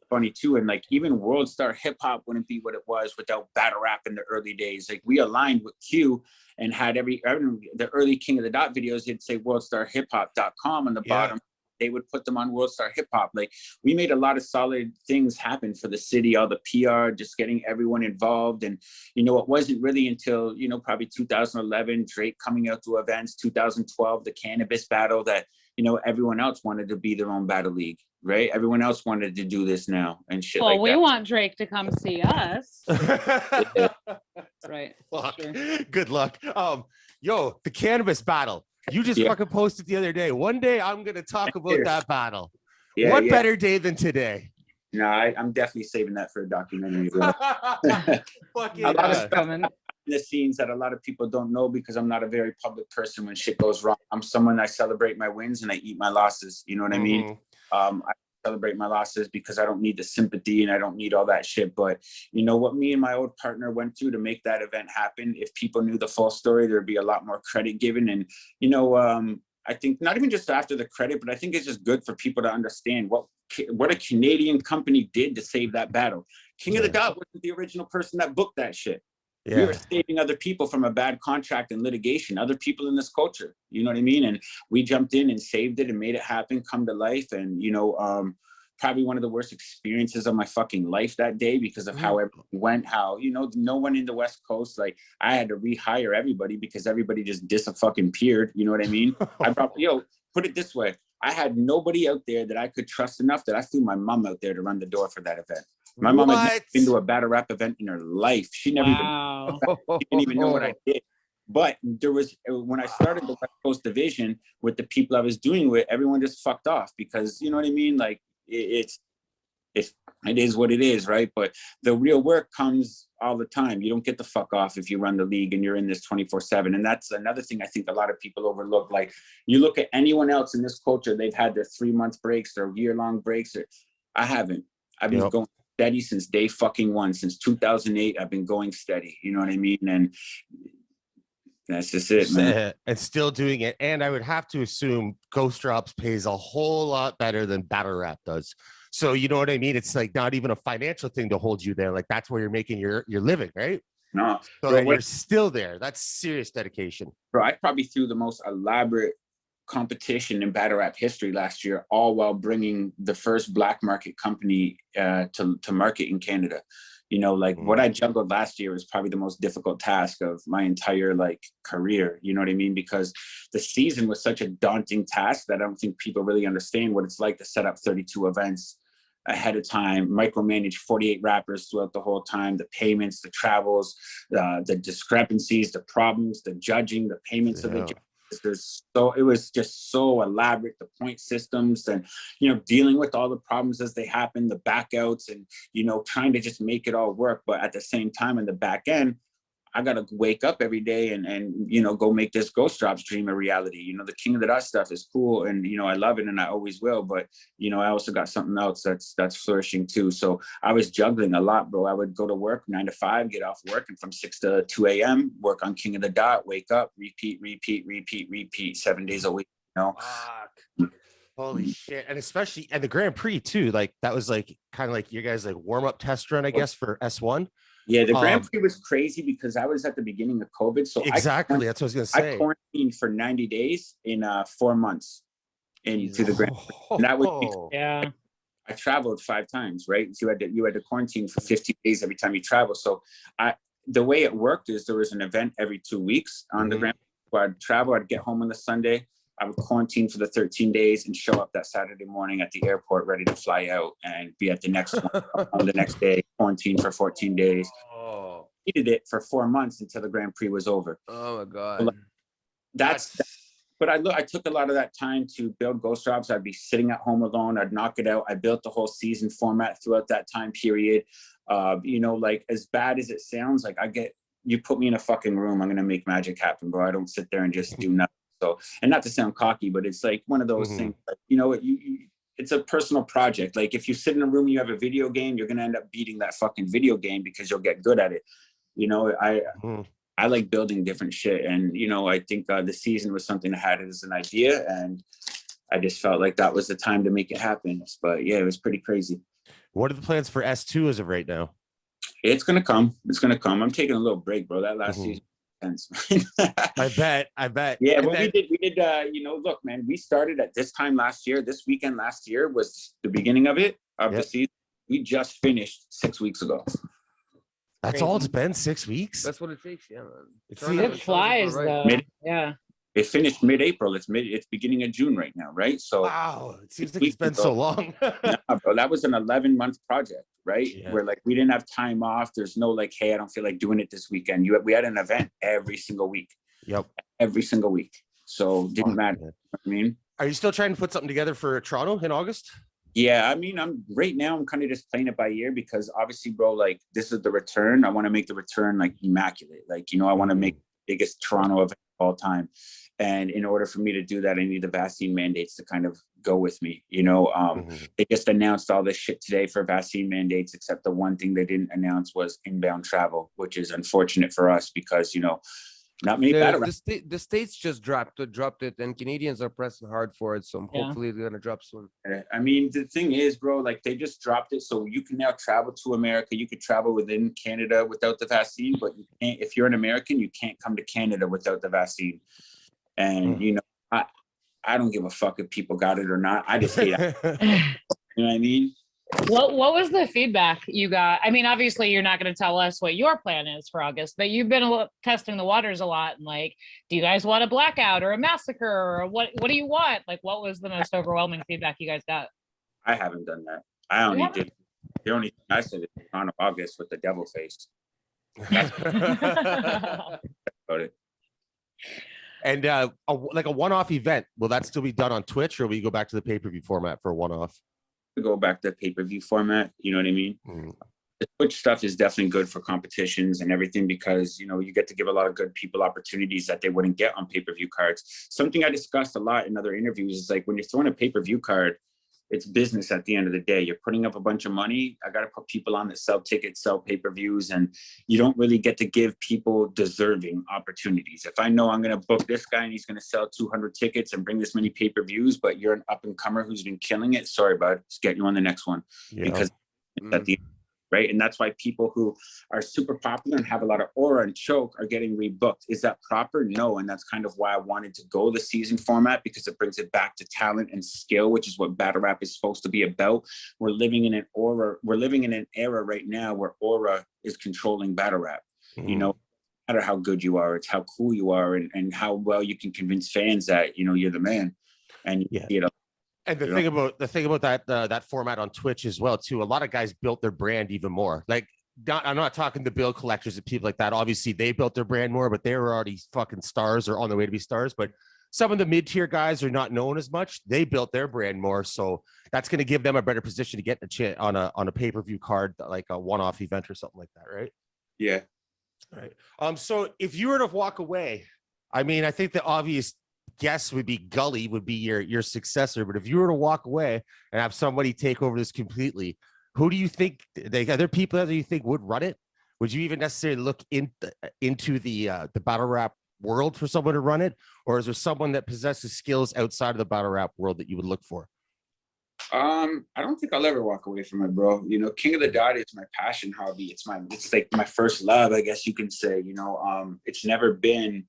Speaker 3: Funny too, and like even World Star Hip Hop wouldn't be what it was without battle rap in the early days. Like we aligned with Q and had every the early King of the Dot videos. You'd say worldstarhiphop.com on the bottom. They would put them on World Star Hip Hop. Like we made a lot of solid things happen for the city, all the PR, just getting everyone involved. And, you know, it wasn't really until, you know, probably 2011, Drake coming out to events, 2012, the Cannabis battle that, you know, everyone else wanted to be their own battle league, right? Everyone else wanted to do this now and shit
Speaker 4: Well,
Speaker 3: like
Speaker 4: we
Speaker 3: that.
Speaker 4: want Drake to come see us. Right.
Speaker 1: Fuck.
Speaker 4: Sure.
Speaker 1: Good luck. Yo, the Cannabis battle. You just fucking posted the other day. One day I'm gonna talk about that battle.
Speaker 3: Yeah,
Speaker 1: what
Speaker 3: yeah.
Speaker 1: better day than today?
Speaker 3: No, I'm definitely saving that for a documentary. Bro.
Speaker 1: Fucking,
Speaker 3: A lot of stuff
Speaker 4: Coming.
Speaker 3: in the scenes that a lot of people don't know because I'm not a very public person when shit goes wrong. I'm someone, I celebrate my wins and I eat my losses. You know what I mean? I celebrate my losses because I don't need the sympathy and I don't need all that shit. But you know what me and my old partner went through to make that event happen, if people knew the full story, there'd be a lot more credit given. And, you know, I think not even just after the credit, but I think it's just good for people to understand what a Canadian company did to save that battle. King of the Dot wasn't the original person that booked that shit. We were saving other people from a bad contract and litigation, other people in this culture, you know what I mean? And we jumped in and saved it and made it happen, come to life. And, you know, probably one of the worst experiences of my fucking life that day because of how everything went, how, you know, no one in the West Coast, like I had to rehire everybody because everybody just disappeared. You know what I mean? Put it this way. I had nobody out there that I could trust enough that I flew my mom out there to run the door for that event. My mom had never been to a battle rap event in her life. She never she didn't even know what I did. But there was, when I started the West Coast division with the people I was doing with, everyone just fucked off because, you know what I mean? Like it is what it is, right? But the real work comes all the time. You don't get the fuck off if you run the league and you're in this 24/7. And that's another thing I think a lot of people overlook. Like you look at anyone else in this culture, they've had their 3-month breaks or year-long breaks. I haven't. I've been going steady since day fucking one. Since 2008, I've been going steady. You know what I mean? And that's just it, man.
Speaker 1: And still doing it. And I would have to assume Ghost Drops pays a whole lot better than Battle Rap does. So you know what I mean? It's like not even a financial thing to hold you there. Like that's where you're making your living, right?
Speaker 3: No.
Speaker 1: So
Speaker 3: Bro,
Speaker 1: you're still there. That's serious dedication.
Speaker 3: Bro, I probably threw the most elaborate competition in battle rap history last year, all while bringing the first black market company to market in Canada. You know, like what I juggled last year was probably the most difficult task of my entire like career. You know what I mean? Because the season was such a daunting task that I don't think people really understand what it's like to set up 32 events ahead of time, micromanage 48 rappers throughout the whole time, the payments, the travels, the discrepancies, the problems, the judging, the payments of the judges. It was just so elaborate, the point systems and, you know, dealing with all the problems as they happen, the backouts and, you know, trying to just make it all work. But at the same time, in the back end, I got to wake up every day and, you know, go make this Ghost Drops dream a reality. You know, the King of the Dot stuff is cool and, you know, I love it and I always will. But, you know, I also got something else that's flourishing too. So I was juggling a lot, bro. I would go to work 9 to 5, get off work and from 6 to 2 a.m., work on King of the Dot, wake up, repeat 7 days a week, you know?
Speaker 1: Holy shit. And especially, and the Grand Prix too, like that was like kind of like your guys' like warm-up test run, I guess, for S1.
Speaker 3: Yeah, the Grand Prix was crazy because I was at the beginning of COVID. So
Speaker 1: exactly, that's what I was gonna say.
Speaker 3: I quarantined for 90 days in 4 months into the Grand Prix. And that was I traveled 5 times, right? So you had to quarantine for 50 days every time you travel. So the way it worked is there was an event every 2 weeks on the Grand Prix. So I'd travel, I'd get home on the Sunday, I would quarantine for the 13 days and show up that Saturday morning at the airport ready to fly out and be at the next one on the next day, quarantine for 14 days.
Speaker 2: Oh,
Speaker 3: Needed it for 4 months until the Grand Prix was over.
Speaker 2: oh my
Speaker 3: So,
Speaker 2: God.
Speaker 3: like, but I took a lot of that time to build Ghost Drops. I'd be sitting at home alone. I'd knock it out. I built the whole season format throughout that time period. You know, like as bad as it sounds, like you put me in a fucking room, I'm going to make magic happen, bro. I don't sit there and just do nothing. So, and not to sound cocky, but it's like one of those things, like, you know, it's a personal project. Like if you sit in a room, you have a video game, you're going to end up beating that fucking video game because you'll get good at it. You know, I like building different shit. And, you know, I think the season was something I had as an idea, and I just felt like that was the time to make it happen. But yeah, it was pretty crazy.
Speaker 1: What are the plans for S2 as of right now?
Speaker 3: It's going to come. It's going to come. I'm taking a little break, bro. That last season.
Speaker 1: I bet.
Speaker 3: Yeah, well, we did, you know, look, man, we started at this time last year. This weekend last year was the beginning of the season. We just finished 6 weeks ago.
Speaker 1: That's all it's been, 6 weeks?
Speaker 2: That's what it takes, yeah, man.
Speaker 4: It flies, though. Yeah.
Speaker 3: It finished mid-April. It's beginning of June right now, right? So
Speaker 1: wow, it seems like it's been so long.
Speaker 3: Nah, bro, that was an 11-month project, right?
Speaker 1: Yeah.
Speaker 3: Where like we didn't have time off. There's no like, hey, I don't feel like doing it this weekend. We had an event every single week.
Speaker 1: Yep.
Speaker 3: Every single week. So didn't matter.
Speaker 1: Man.
Speaker 3: I mean,
Speaker 1: are you still trying to put something together for Toronto in August?
Speaker 3: Yeah, I mean, I'm kind of just playing it by ear because obviously, bro, like this is the return. I want to make the return like immaculate. Like, you know, I want to make the biggest Toronto event of all time. And in order for me to do that, I need the vaccine mandates to kind of go with me. You know, they just announced all this shit today for vaccine mandates, except the one thing they didn't announce was inbound travel, which is unfortunate for us because, you know, not many
Speaker 2: the states just dropped it, and Canadians are pressing hard for it. So hopefully they're gonna drop soon.
Speaker 3: I mean, the thing is, bro, like they just dropped it, so you can now travel to America. You could travel within Canada without the vaccine, but you can't, if you're an American, you can't come to Canada without the vaccine. And you know, I don't give a fuck if people got it or not. I just hate it. You know what I mean?
Speaker 4: What was the feedback you got? I mean, obviously you're not going to tell us what your plan is for August, but you've been testing the waters a lot. And like, do you guys want a blackout or a massacre or what do you want? Like, what was the most overwhelming feedback you guys got?
Speaker 3: I haven't done that. I only did. The only thing I said is on August with the devil face. That's about it.
Speaker 1: And like a one-off event, will that still be done on Twitch, or will you go back to the pay-per-view format for a one-off?
Speaker 3: Go back to pay-per-view format, you know what I mean? The Twitch stuff is definitely good for competitions and everything because, you know, you get to give a lot of good people opportunities that they wouldn't get on pay-per-view cards. Something I discussed a lot in other interviews is like when you're throwing a pay-per-view card, it's business at the end of the day. You're putting up a bunch of money. I got to put people on that sell tickets, sell pay-per-views, and you don't really get to give people deserving opportunities. If I know I'm going to book this guy and he's going to sell 200 tickets and bring this many pay-per-views, but you're an up-and-comer who's been killing it, sorry, bud, let's get you on the next one. Because at the right? And that's why people who are super popular and have a lot of aura and choke are getting rebooked. Is that proper? No. And that's kind of why I wanted to go the season format, because it brings it back to talent and skill, which is what battle rap is supposed to be about. We're living in an era right now where aura is controlling battle rap. You know, no matter how good you are, it's how cool you are and how well you can convince fans that, you know, you're the man. And you know,
Speaker 1: and the thing about that format on Twitch as well too, a lot of guys built their brand even more. Like, I'm not talking to bill collectors and people like that. Obviously, they built their brand more, but they were already fucking stars or on their way to be stars. But some of the mid-tier guys are not known as much. They built their brand more, so that's going to give them a better position to get a chance on a pay-per-view card, like a one-off event or something like that, right?
Speaker 3: Yeah.
Speaker 1: Right. So if you were to walk away, I mean, I think the obvious guess would be Gully would be your successor, but if you were to walk away and have somebody take over this completely, who do you think are there people that you think would run it? Would you even necessarily look into the battle rap world for someone to run it, or is there someone that possesses skills outside of the battle rap world that you would look for?
Speaker 3: I don't think I'll ever walk away from it, bro. You know, King of the Dot is my passion hobby. It's like my first love, I guess you can say. You know, it's never been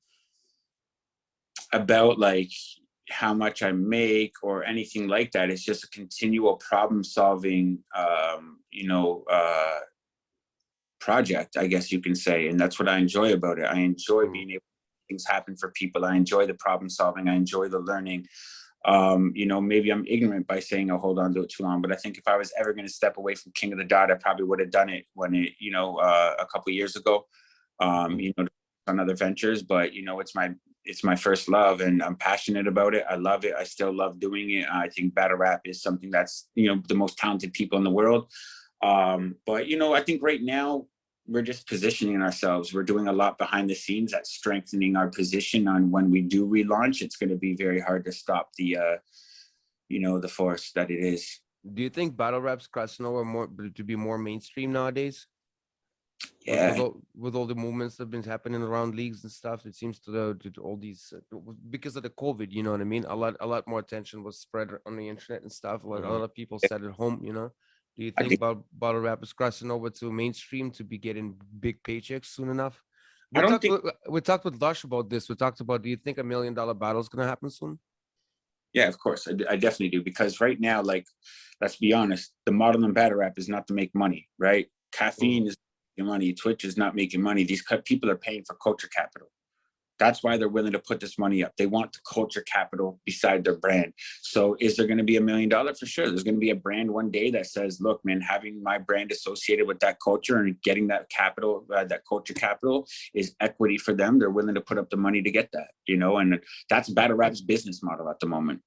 Speaker 3: about like how much I make or anything like that. It's just a continual problem solving, project, I guess you can say. And that's what I enjoy about it. I enjoy being able to things happen for people. I enjoy the problem solving. I enjoy the learning. You know, maybe I'm ignorant by saying I'll hold on to it too long, but I think if I was ever going to step away from King of the Dot, I probably would have done it when it, you know, a couple of years ago, you know, on other ventures, but you know, it's my first love and I'm passionate about it. I love it. I still love doing it. I think battle rap is something that's, you know, the most talented people in the world. But, you know, I think right now we're just positioning ourselves. We're doing a lot behind the scenes that's strengthening our position on when we do relaunch. It's going to be very hard to stop the, you know, the force that it is.
Speaker 2: Do you think battle rap's crossing over more to be more mainstream nowadays?
Speaker 3: Yeah.
Speaker 2: With all the movements that have been happening around leagues and stuff, it seems to all these because of the COVID, you know what I mean? A lot more attention was spread on the internet and stuff. A lot of people sat at home, you know. Do you think battle rap is crossing over to mainstream to be getting big paychecks soon enough? We talked with Lush about this. We talked about, do you think $1 million battle is going to happen soon?
Speaker 3: Yeah, of course. I definitely do. Because right now, like, let's be honest, the model in battle rap is not to make money, right? Caffeine is making money. Twitch is not making money. These people are paying for culture capital. That's why they're willing to put this money up. They want the culture capital beside their brand. So is there going to be $1 million? For sure. There's going to be a brand one day that says, look, man, having my brand associated with that culture and getting that capital, that culture capital is equity for them. They're willing to put up the money to get that, you know, and that's battle rap's business model at the moment.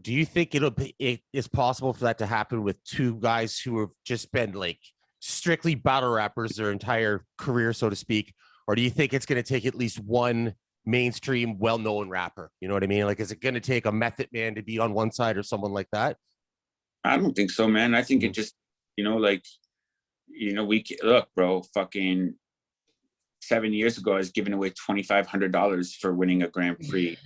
Speaker 1: Do you think it is possible for that to happen with two guys who have just been like strictly battle rappers their entire career, so to speak? Or do you think it's going to take at least one mainstream, well-known rapper? You know what I mean? Like, is it going to take a Method Man to be on one side or someone like that?
Speaker 3: I don't think so, man. I think it just, you know, like, you know, look, bro, fucking 7 years ago, I was giving away $2,500 for winning a Grand Prix.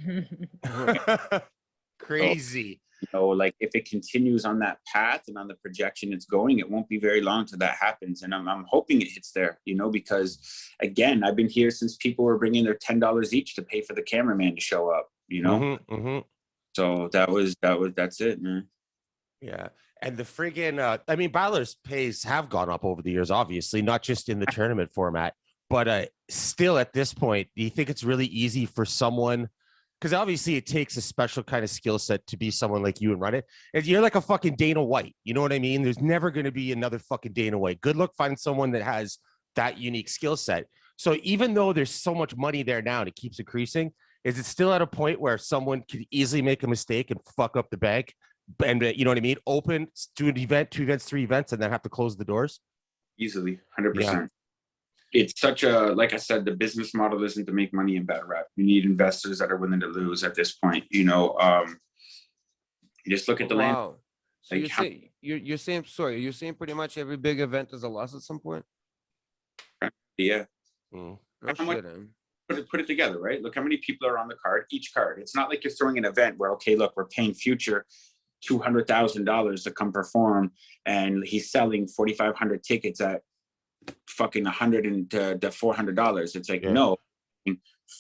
Speaker 1: Crazy.
Speaker 3: You know, like if it continues on that path and on the projection it's going, it won't be very long till that happens. And I'm hoping it hits there, you know, because again, I've been here since people were bringing their $10 each to pay for the cameraman to show up, you know? So that's it, man.
Speaker 1: Yeah. And the friggin', I mean, Battler's pays have gone up over the years, obviously, not just in the tournament format, but still at this point, do you think it's really easy for someone? Because obviously it takes a special kind of skill set to be someone like you and run it. And you're like a fucking Dana White. You know what I mean? There's never going to be another fucking Dana White. Good luck finding someone that has that unique skill set. So even though there's so much money there now and it keeps increasing, is it still at a point where someone could easily make a mistake and fuck up the bank? And you know what I mean? Open, do an event, 2 events, 3 events, and then have to close the doors?
Speaker 3: Easily, 100%. It's such a, like I said, the business model isn't to make money in battle rap. You need investors that are willing to lose at this point. You know, you just look at the land.
Speaker 2: So like you're saying pretty much every big event is a loss at some point?
Speaker 3: Yeah.
Speaker 2: No shit, man.
Speaker 3: Put it together, right? Look how many people are on the card, each card. It's not like you're throwing an event where, okay, look, we're paying Future $200,000 to come perform and he's selling 4,500 tickets at fucking $100 to $400. It's like, no,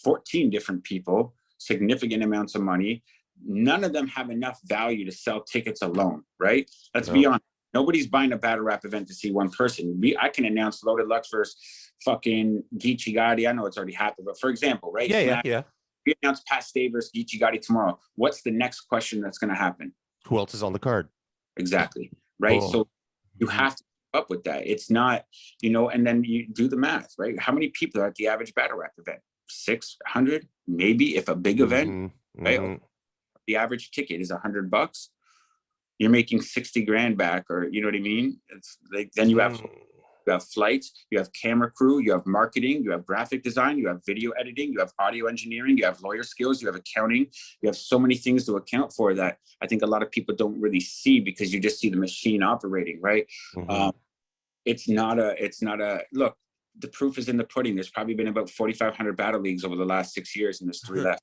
Speaker 3: 14 different people, significant amounts of money. None of them have enough value to sell tickets alone, right? Let's be honest. Nobody's buying a battle rap event to see one person. I can announce Loaded Lux versus fucking Geechee Gotti. I know it's already happened, but for example, right?
Speaker 1: Yeah.
Speaker 3: We announce Pat Stay versus Geechee Gotti tomorrow. What's the next question that's going to happen?
Speaker 1: Who else is on the card?
Speaker 3: Exactly, right? So you have to keep up with that. It's not, you know, and then you do the math, right? How many people are at the average battle rap event? 600, maybe, if a big event, right? The average ticket is $100. You're making 60 grand back, or you know what I mean? It's like, then you have flights, you have camera crew, you have marketing, you have graphic design, you have video editing, you have audio engineering, you have lawyer skills, you have accounting, you have so many things to account for that I think a lot of people don't really see because you just see the machine operating, right? It's not a look, the proof is in the pudding. There's probably been about 4,500 battle leagues over the last 6 years and there's 3 left.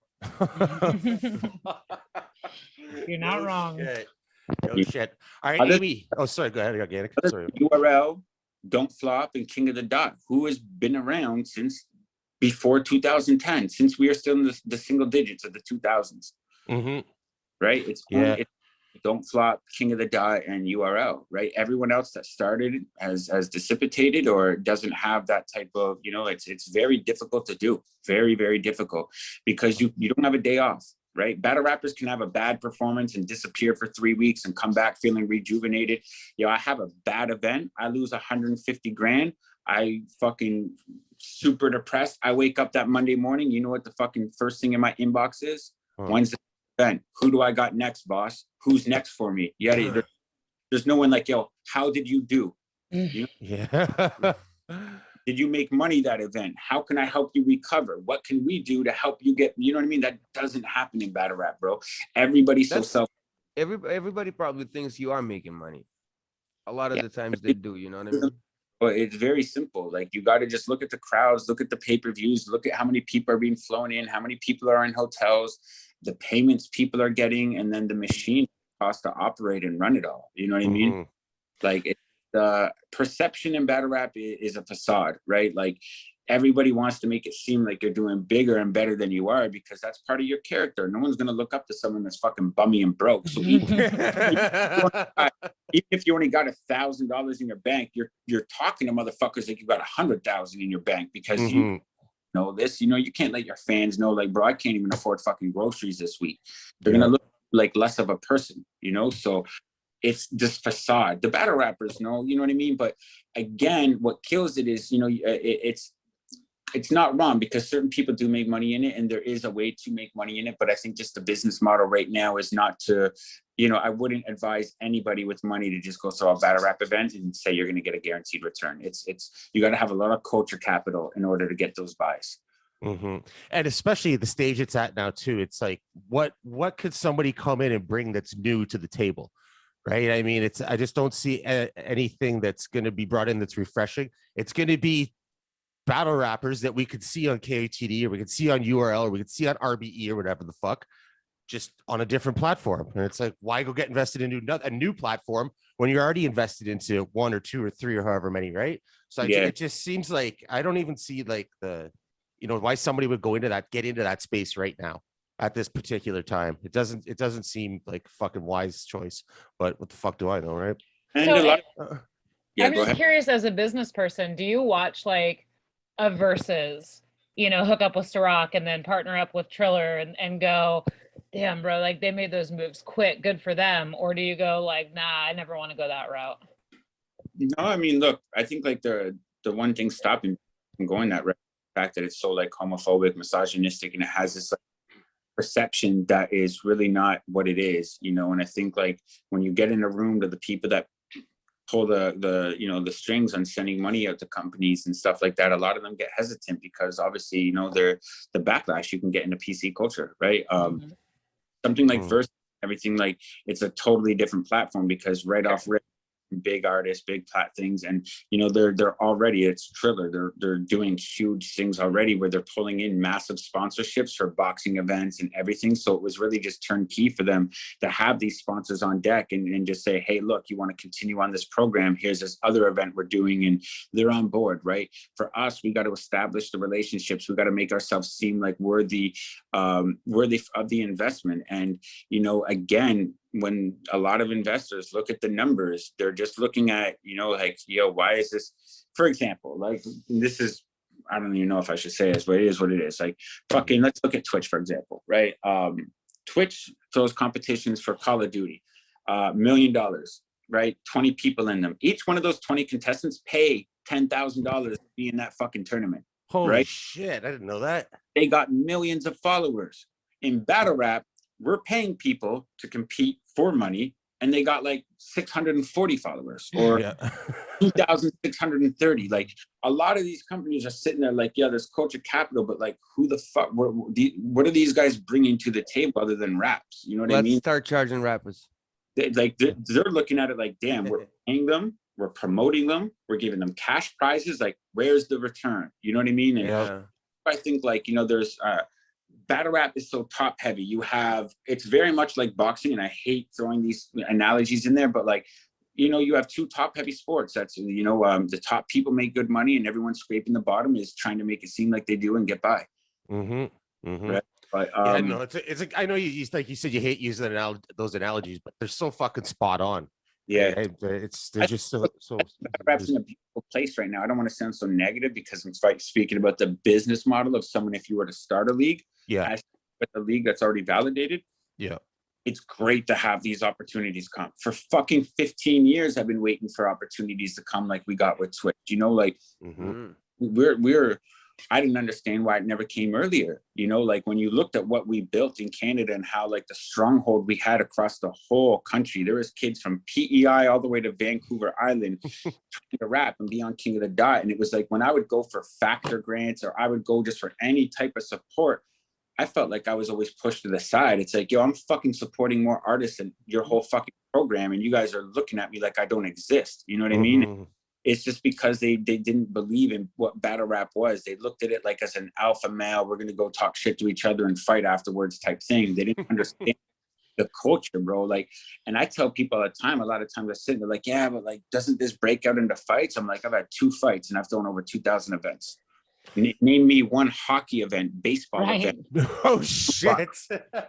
Speaker 4: You're not wrong.
Speaker 1: Oh shit. All right, Amy. Oh, sorry, go ahead, Organik. Sorry.
Speaker 3: URL, Don't Flop, and King of the Dot, who has been around since before 2010, since we are still in the single digits of the 2000s. Right? It's Don't Flop, King of the Dot, and URL, right? Everyone else that started has dissipated or doesn't have that type of, it's very difficult to do. Very, very difficult because you don't have a day off, right? Battle rappers can have a bad performance and disappear for 3 weeks and come back feeling rejuvenated. I have a bad event. I lose 150 grand. I fucking super depressed. I wake up that Monday morning. You know what the fucking first thing in my inbox is? Wednesday event. Who do I got next, boss? Who's next for me? There's no one like, yo, how did you do?
Speaker 1: Yeah.
Speaker 3: Did you make money that event? How can I help you recover? What can we do to help you get, you know what I mean? That doesn't happen in battle rap, bro. Everybody's so self.
Speaker 2: Everybody probably thinks you are making money. A lot of the times they do, you know what I mean?
Speaker 3: But it's very simple. Like, you got to just look at the crowds, look at the pay-per-views, look at how many people are being flown in, how many people are in hotels, the payments people are getting, and then the machine costs to operate and run it all. You know what I mean? Like, the perception in battle rap is a facade, right? Like, everybody wants to make it seem like you're doing bigger and better than you are because that's part of your character. No one's going to look up to someone that's fucking bummy and broke. So even if you only got $1,000 in your bank, you're talking to motherfuckers like you got 100,000 in your bank because you know this. You can't let your fans know, like, bro, I can't even afford fucking groceries this week. They're gonna look like less of a person, So it's this facade. The battle rappers know, you know what I mean? But again, what kills it is, it's not wrong because certain people do make money in it and there is a way to make money in it. But I think just the business model right now is not to, I wouldn't advise anybody with money to just go throw a battle rap event and say you're going to get a guaranteed return. You got to have a lot of culture capital in order to get those buys.
Speaker 1: And especially the stage it's at now too. It's like, what could somebody come in and bring that's new to the table? Right. I mean, I just don't see anything that's going to be brought in that's refreshing. It's going to be battle rappers that we could see on KOTD or we could see on URL or we could see on RBE or whatever the fuck, just on a different platform. And it's like, why go get invested into a new platform when you're already invested into 1 or 2 or 3 or however many, right? So it just seems like I don't even see like why somebody would get into that space right now at this particular time. It doesn't seem like fucking wise choice, but what the fuck do I know, right?
Speaker 3: And
Speaker 4: So
Speaker 3: go
Speaker 4: I'm just
Speaker 3: ahead.
Speaker 4: curious, as a business person, do you watch like a versus, hook up with Ciroc and then partner up with Triller and go, damn, bro, like they made those moves quick, good for them? Or do you go like, nah, I never want to go that route?
Speaker 3: No, I mean, look, I think like the one thing stopping from going that route, the fact that it's so like homophobic, misogynistic, and it has this like perception that is really not what it is, and I think like when you get in a room to the people that pull the strings on sending money out to companies and stuff like that, a lot of them get hesitant because obviously they're the backlash you can get in the PC culture, right? Something like Verse, everything, like it's a totally different platform because right off rip, big artists, big plat things, and they're already, it's Triller, they're doing huge things already where they're pulling in massive sponsorships for boxing events and everything. So it was really just turnkey for them to have these sponsors on deck and just say, hey, look, you want to continue on this program, here's this other event we're doing, and they're on board, right? For us, we got to establish the relationships, we got to make ourselves seem like worthy of the investment. And again, when a lot of investors look at the numbers, they're just looking at, why is this, for example, like this is, I don't even know if I should say this, but it is what it is. Like fucking, let's look at Twitch, for example, right? Twitch throws competitions for Call of Duty, $1 million, right? 20 people in them. Each one of those 20 contestants pay $10,000 to be in that fucking tournament.
Speaker 1: Holy shit, I didn't know that.
Speaker 3: They got millions of followers. In battle rap, we're paying people to compete for money, and they got like 640 followers or 2,630. Like a lot of these companies are sitting there like, yeah, there's culture capital, but like, who the fuck? What are these guys bringing to the table other than raps? You know what I mean?
Speaker 2: Let's start charging rappers.
Speaker 3: They're looking at it like, damn, we're paying them, we're promoting them, we're giving them cash prizes. Like, where's the return? You know what I mean? And I think like, there's battle rap is so top heavy. It's very much like boxing, and I hate throwing these analogies in there, but like, you have 2 top heavy sports. That's, the top people make good money and everyone scraping the bottom is trying to make it seem like they do and get by.
Speaker 1: Right?
Speaker 3: But
Speaker 1: Yeah, no, I know like you said, you hate using those analogies, but they're so fucking spot on.
Speaker 3: yeah,
Speaker 1: They're just so.
Speaker 3: Rap's in a beautiful place right now. I don't want to sound so negative because I'm speaking about the business model of someone. If you were to start a league,
Speaker 1: Yeah,
Speaker 3: with a league that's already validated,
Speaker 1: yeah.
Speaker 3: it's great to have these opportunities come. For fucking 15 years, I've been waiting for opportunities to come, like we got with Twitch. You know, like we're. I didn't understand why it never came earlier. You know, like when you looked at what we built in Canada and how like the stronghold we had across the whole country, there was kids from PEI all the way to Vancouver Island trying to rap and be on King of the Dot. And it was like when I would go for factor grants or I would go just for any type of support, I felt like I was always pushed to the side. It's like, yo, I'm fucking supporting more artists than your whole fucking program. And you guys are looking at me like I don't exist. You know what I mean? It's just because they didn't believe in what battle rap was. They looked at it like as an alpha male, we're going to go talk shit to each other and fight afterwards type thing. They didn't understand the culture, bro. Like, and I tell people all the time, a lot of times I sit and they're like, yeah, but like, doesn't this break out into fights? I'm like, I've had 2 fights and I've thrown over 2,000 events. Name me one hockey event, baseball event.
Speaker 1: Oh, shit.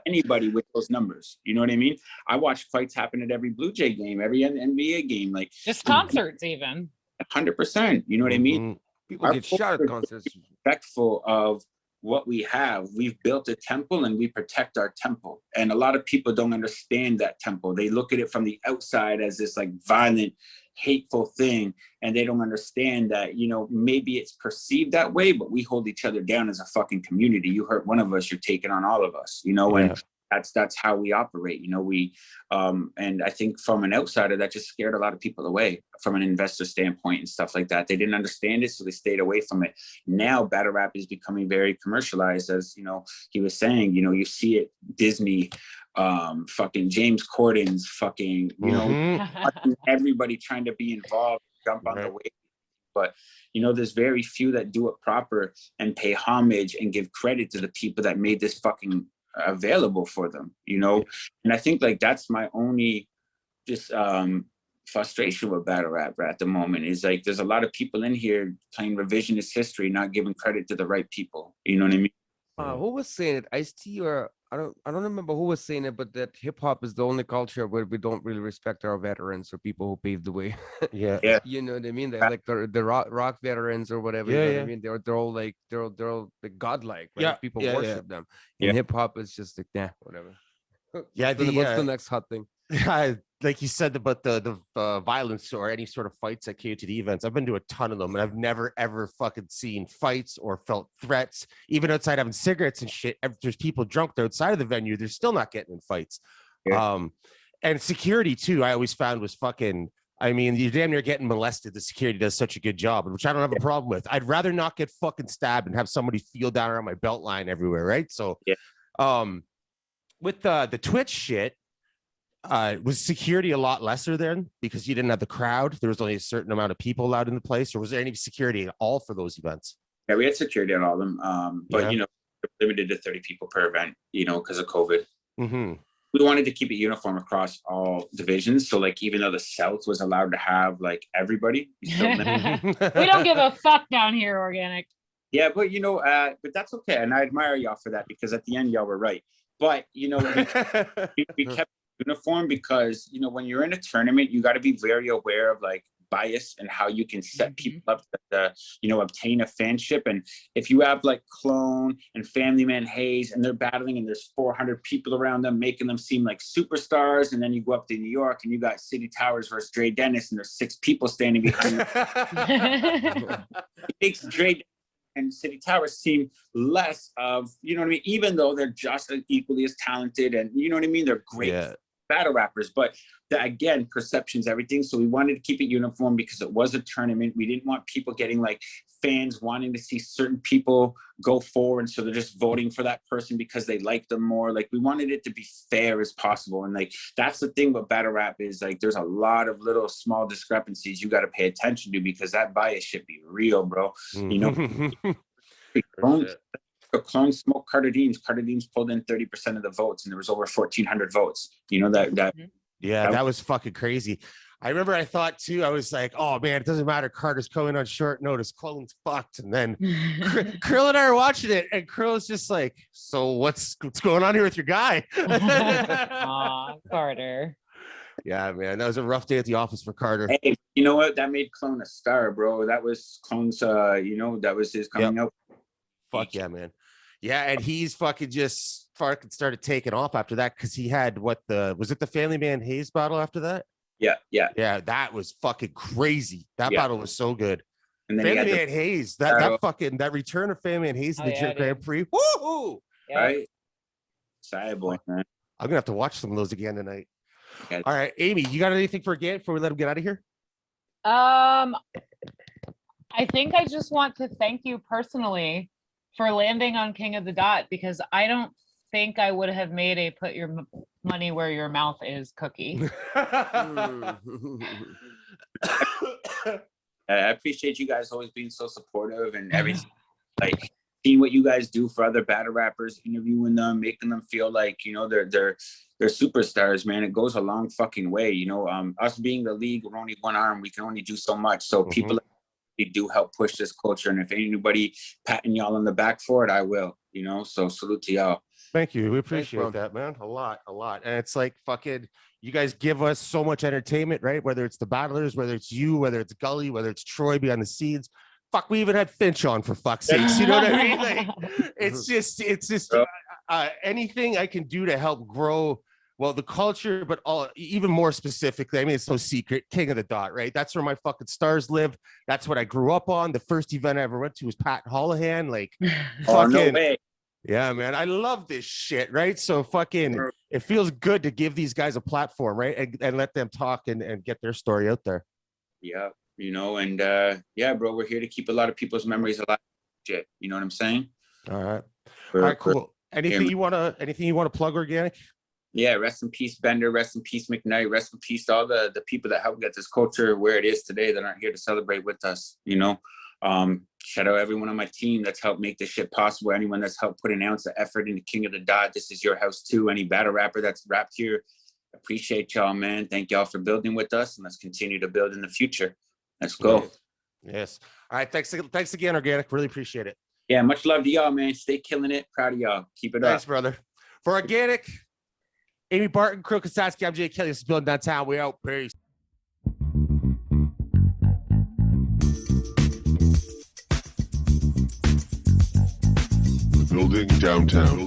Speaker 3: Anybody with those numbers. You know what I mean? I watch fights happen at every Blue Jay game, every NBA game. Like
Speaker 4: just concerts even.
Speaker 3: 100%. You know what I mean?
Speaker 2: People get shot at concerts.
Speaker 3: Respectful of what we have. We've built a temple and we protect our temple. And a lot of people don't understand that temple. They look at it from the outside as this like violent, hateful thing. And they don't understand that, you know, maybe it's perceived that way, but we hold each other down as a fucking community. You hurt one of us, you're taking on all of us, you know, and that's how we operate. You know, we and I think from an outsider that just scared a lot of people away from an investor standpoint and stuff like that. They didn't understand it, so they stayed away from it. Now battle rap is becoming very commercialized, as you know, he was saying, you know, you see it, Disney, fucking James Corden's fucking, you know, everybody trying to be involved, jump on the wave. But you know, there's very few that do it proper and pay homage and give credit to the people that made this fucking available for them, you know. And I think like that's my only just frustration with battle rap at the moment is like there's a lot of people in here playing revisionist history, not giving credit to the right people, you know what I mean?
Speaker 2: Who was saying it? Ice-T, or I don't remember who was saying it, but that hip hop is the only culture where we don't really respect our veterans or people who paved the way.
Speaker 1: Yeah.
Speaker 2: You know what I mean? They're like the rock veterans or whatever. You know what I mean? They're all like they're all like godlike, right?
Speaker 1: Yeah.
Speaker 2: People worship them.
Speaker 3: Yeah.
Speaker 2: And hip hop is just like, nah, whatever.
Speaker 1: Yeah,
Speaker 2: What's the next hot thing?
Speaker 1: Like you said about the violence or any sort of fights at KOTD events. I've been to a ton of them, and I've never ever fucking seen fights or felt threats. Even outside having cigarettes and shit, if there's people drunk outside of the venue, they're still not getting in fights. And security too, I always found was fucking. I mean, you're damn near getting molested. The security does such a good job, which I don't have a problem with. I'd rather not get fucking stabbed and have somebody feel down around my belt line everywhere, right? So, with the Twitch shit. Was security a lot lesser then because you didn't have the crowd? There was only a certain amount of people allowed in the place, or was there any security at all for those events?
Speaker 3: Yeah, we had security on all of them, but you know, limited to 30 people per event, you know, because of COVID. We wanted to keep it uniform across all divisions. So like, even though the South was allowed to have like everybody, we
Speaker 4: don't give a fuck down here, Organic.
Speaker 3: Yeah, but you know, but that's okay. And I admire y'all for that because at the end, y'all were right. But you know, we kept uniform because you know when you're in a tournament you got to be very aware of like bias and how you can set people up to you know obtain a fanship. And if you have like Clone and Family Man Hayes and they're battling and there's 400 people around them making them seem like superstars, and then you go up to New York and you got City Towers versus Dre Dennis and there's 6 people standing behind you. It makes Dre and City Towers seem less of, you know what I mean, even though they're just equally as talented and you know what I mean, they're great battle rappers. But again, perception's everything. So we wanted to keep it uniform because it was a tournament. We didn't want people getting like fans wanting to see certain people go forward, so they're just voting for that person because they like them more. Like we wanted it to be fair as possible. And like that's the thing with battle rap is like there's a lot of little small discrepancies you got to pay attention to because that bias should be real, bro. You know, Clone smoked Cartadines. Cartadines pulled in 30% of the votes, and there was over 1,400 votes. You know that.
Speaker 1: Yeah, that was fucking crazy. I remember I thought too, I was like, oh man, it doesn't matter. Carter's coming on short notice. Clone's fucked. And then Kirill and I are watching it, and Kirill's just like, so what's going on here with your guy?
Speaker 4: Aw, Carter.
Speaker 1: Yeah, man, that was a rough day at the office for Carter.
Speaker 3: Hey, you know what? That made Clone a star, bro. That was Clone's, that was his coming out.
Speaker 1: Fuck yeah, man. Yeah, and he's fucking just fucking started taking off after that because he had was it the Family Man Hayes battle after that?
Speaker 3: Yeah.
Speaker 1: That was fucking crazy. That battle was so good.
Speaker 3: And then
Speaker 1: Family Man Hayes, that return of Family Man Hayes in the Grand Prix. Woohoo!
Speaker 4: Yeah.
Speaker 3: Right? Side boy, man.
Speaker 1: I'm gonna have to watch some of those again tonight.
Speaker 3: Okay.
Speaker 1: All right, Amy, you got anything for Gant before we let him get out of here?
Speaker 4: I think I just want to thank you personally for landing on King of the Dot, because I don't think I would have made a put your money where your mouth is cookie.
Speaker 3: I appreciate you guys always being so supportive and everything. Like seeing what you guys do for other battle rappers, interviewing them, making them feel like they're superstars, man. It goes a long fucking way. Us being the league, we're only one arm. We can only do so much. So people do help push this culture. And if anybody patting y'all on the back for it, I will. So salute to y'all.
Speaker 1: Thank you. We appreciate that, man. A lot. And it's like fucking, you guys give us so much entertainment, right? Whether it's the battlers, whether it's you, whether it's Gully, whether it's Troy behind the scenes. Fuck, we even had Finch on, for fuck's sakes. You know what I mean? Like, it's just anything I can do to help grow, well, the culture, but even more specifically, I mean, it's no secret, King of the Dot, right? That's where my fucking stars live. That's what I grew up on. The first event I ever went to was Pat Holohan. Like,
Speaker 3: Oh, no way.
Speaker 1: Yeah, man, I love this shit, right? So fucking, it feels good to give these guys a platform, right? And let them talk and get their story out there.
Speaker 3: Yeah, bro, we're here to keep a lot of people's memories alive. Shit, you know what I'm saying?
Speaker 1: All right, cool. Anything you wanna plug, Organic?
Speaker 3: Yeah, rest in peace, Bender. Rest in peace, McKnight. Rest in peace to all the people that helped get this culture where it is today that aren't here to celebrate with us. Shout out everyone on my team that's helped make this shit possible. Anyone that's helped put an ounce of effort into King of the Dot. This is your house too. Any battle rapper that's rapped here, appreciate y'all, man. Thank y'all for building with us, and let's continue to build in the future. Let's go.
Speaker 1: Yes. All right. Thanks again, Organic. Really appreciate it.
Speaker 3: Yeah, much love to y'all, man. Stay killing it. Proud of y'all. Keep it up.
Speaker 1: Thanks, brother. For Organic, Amy Barton, Kirill Kasatskiy, I'm Jay Kelly. This is Building Downtown. We out. Peace.
Speaker 5: Building downtown.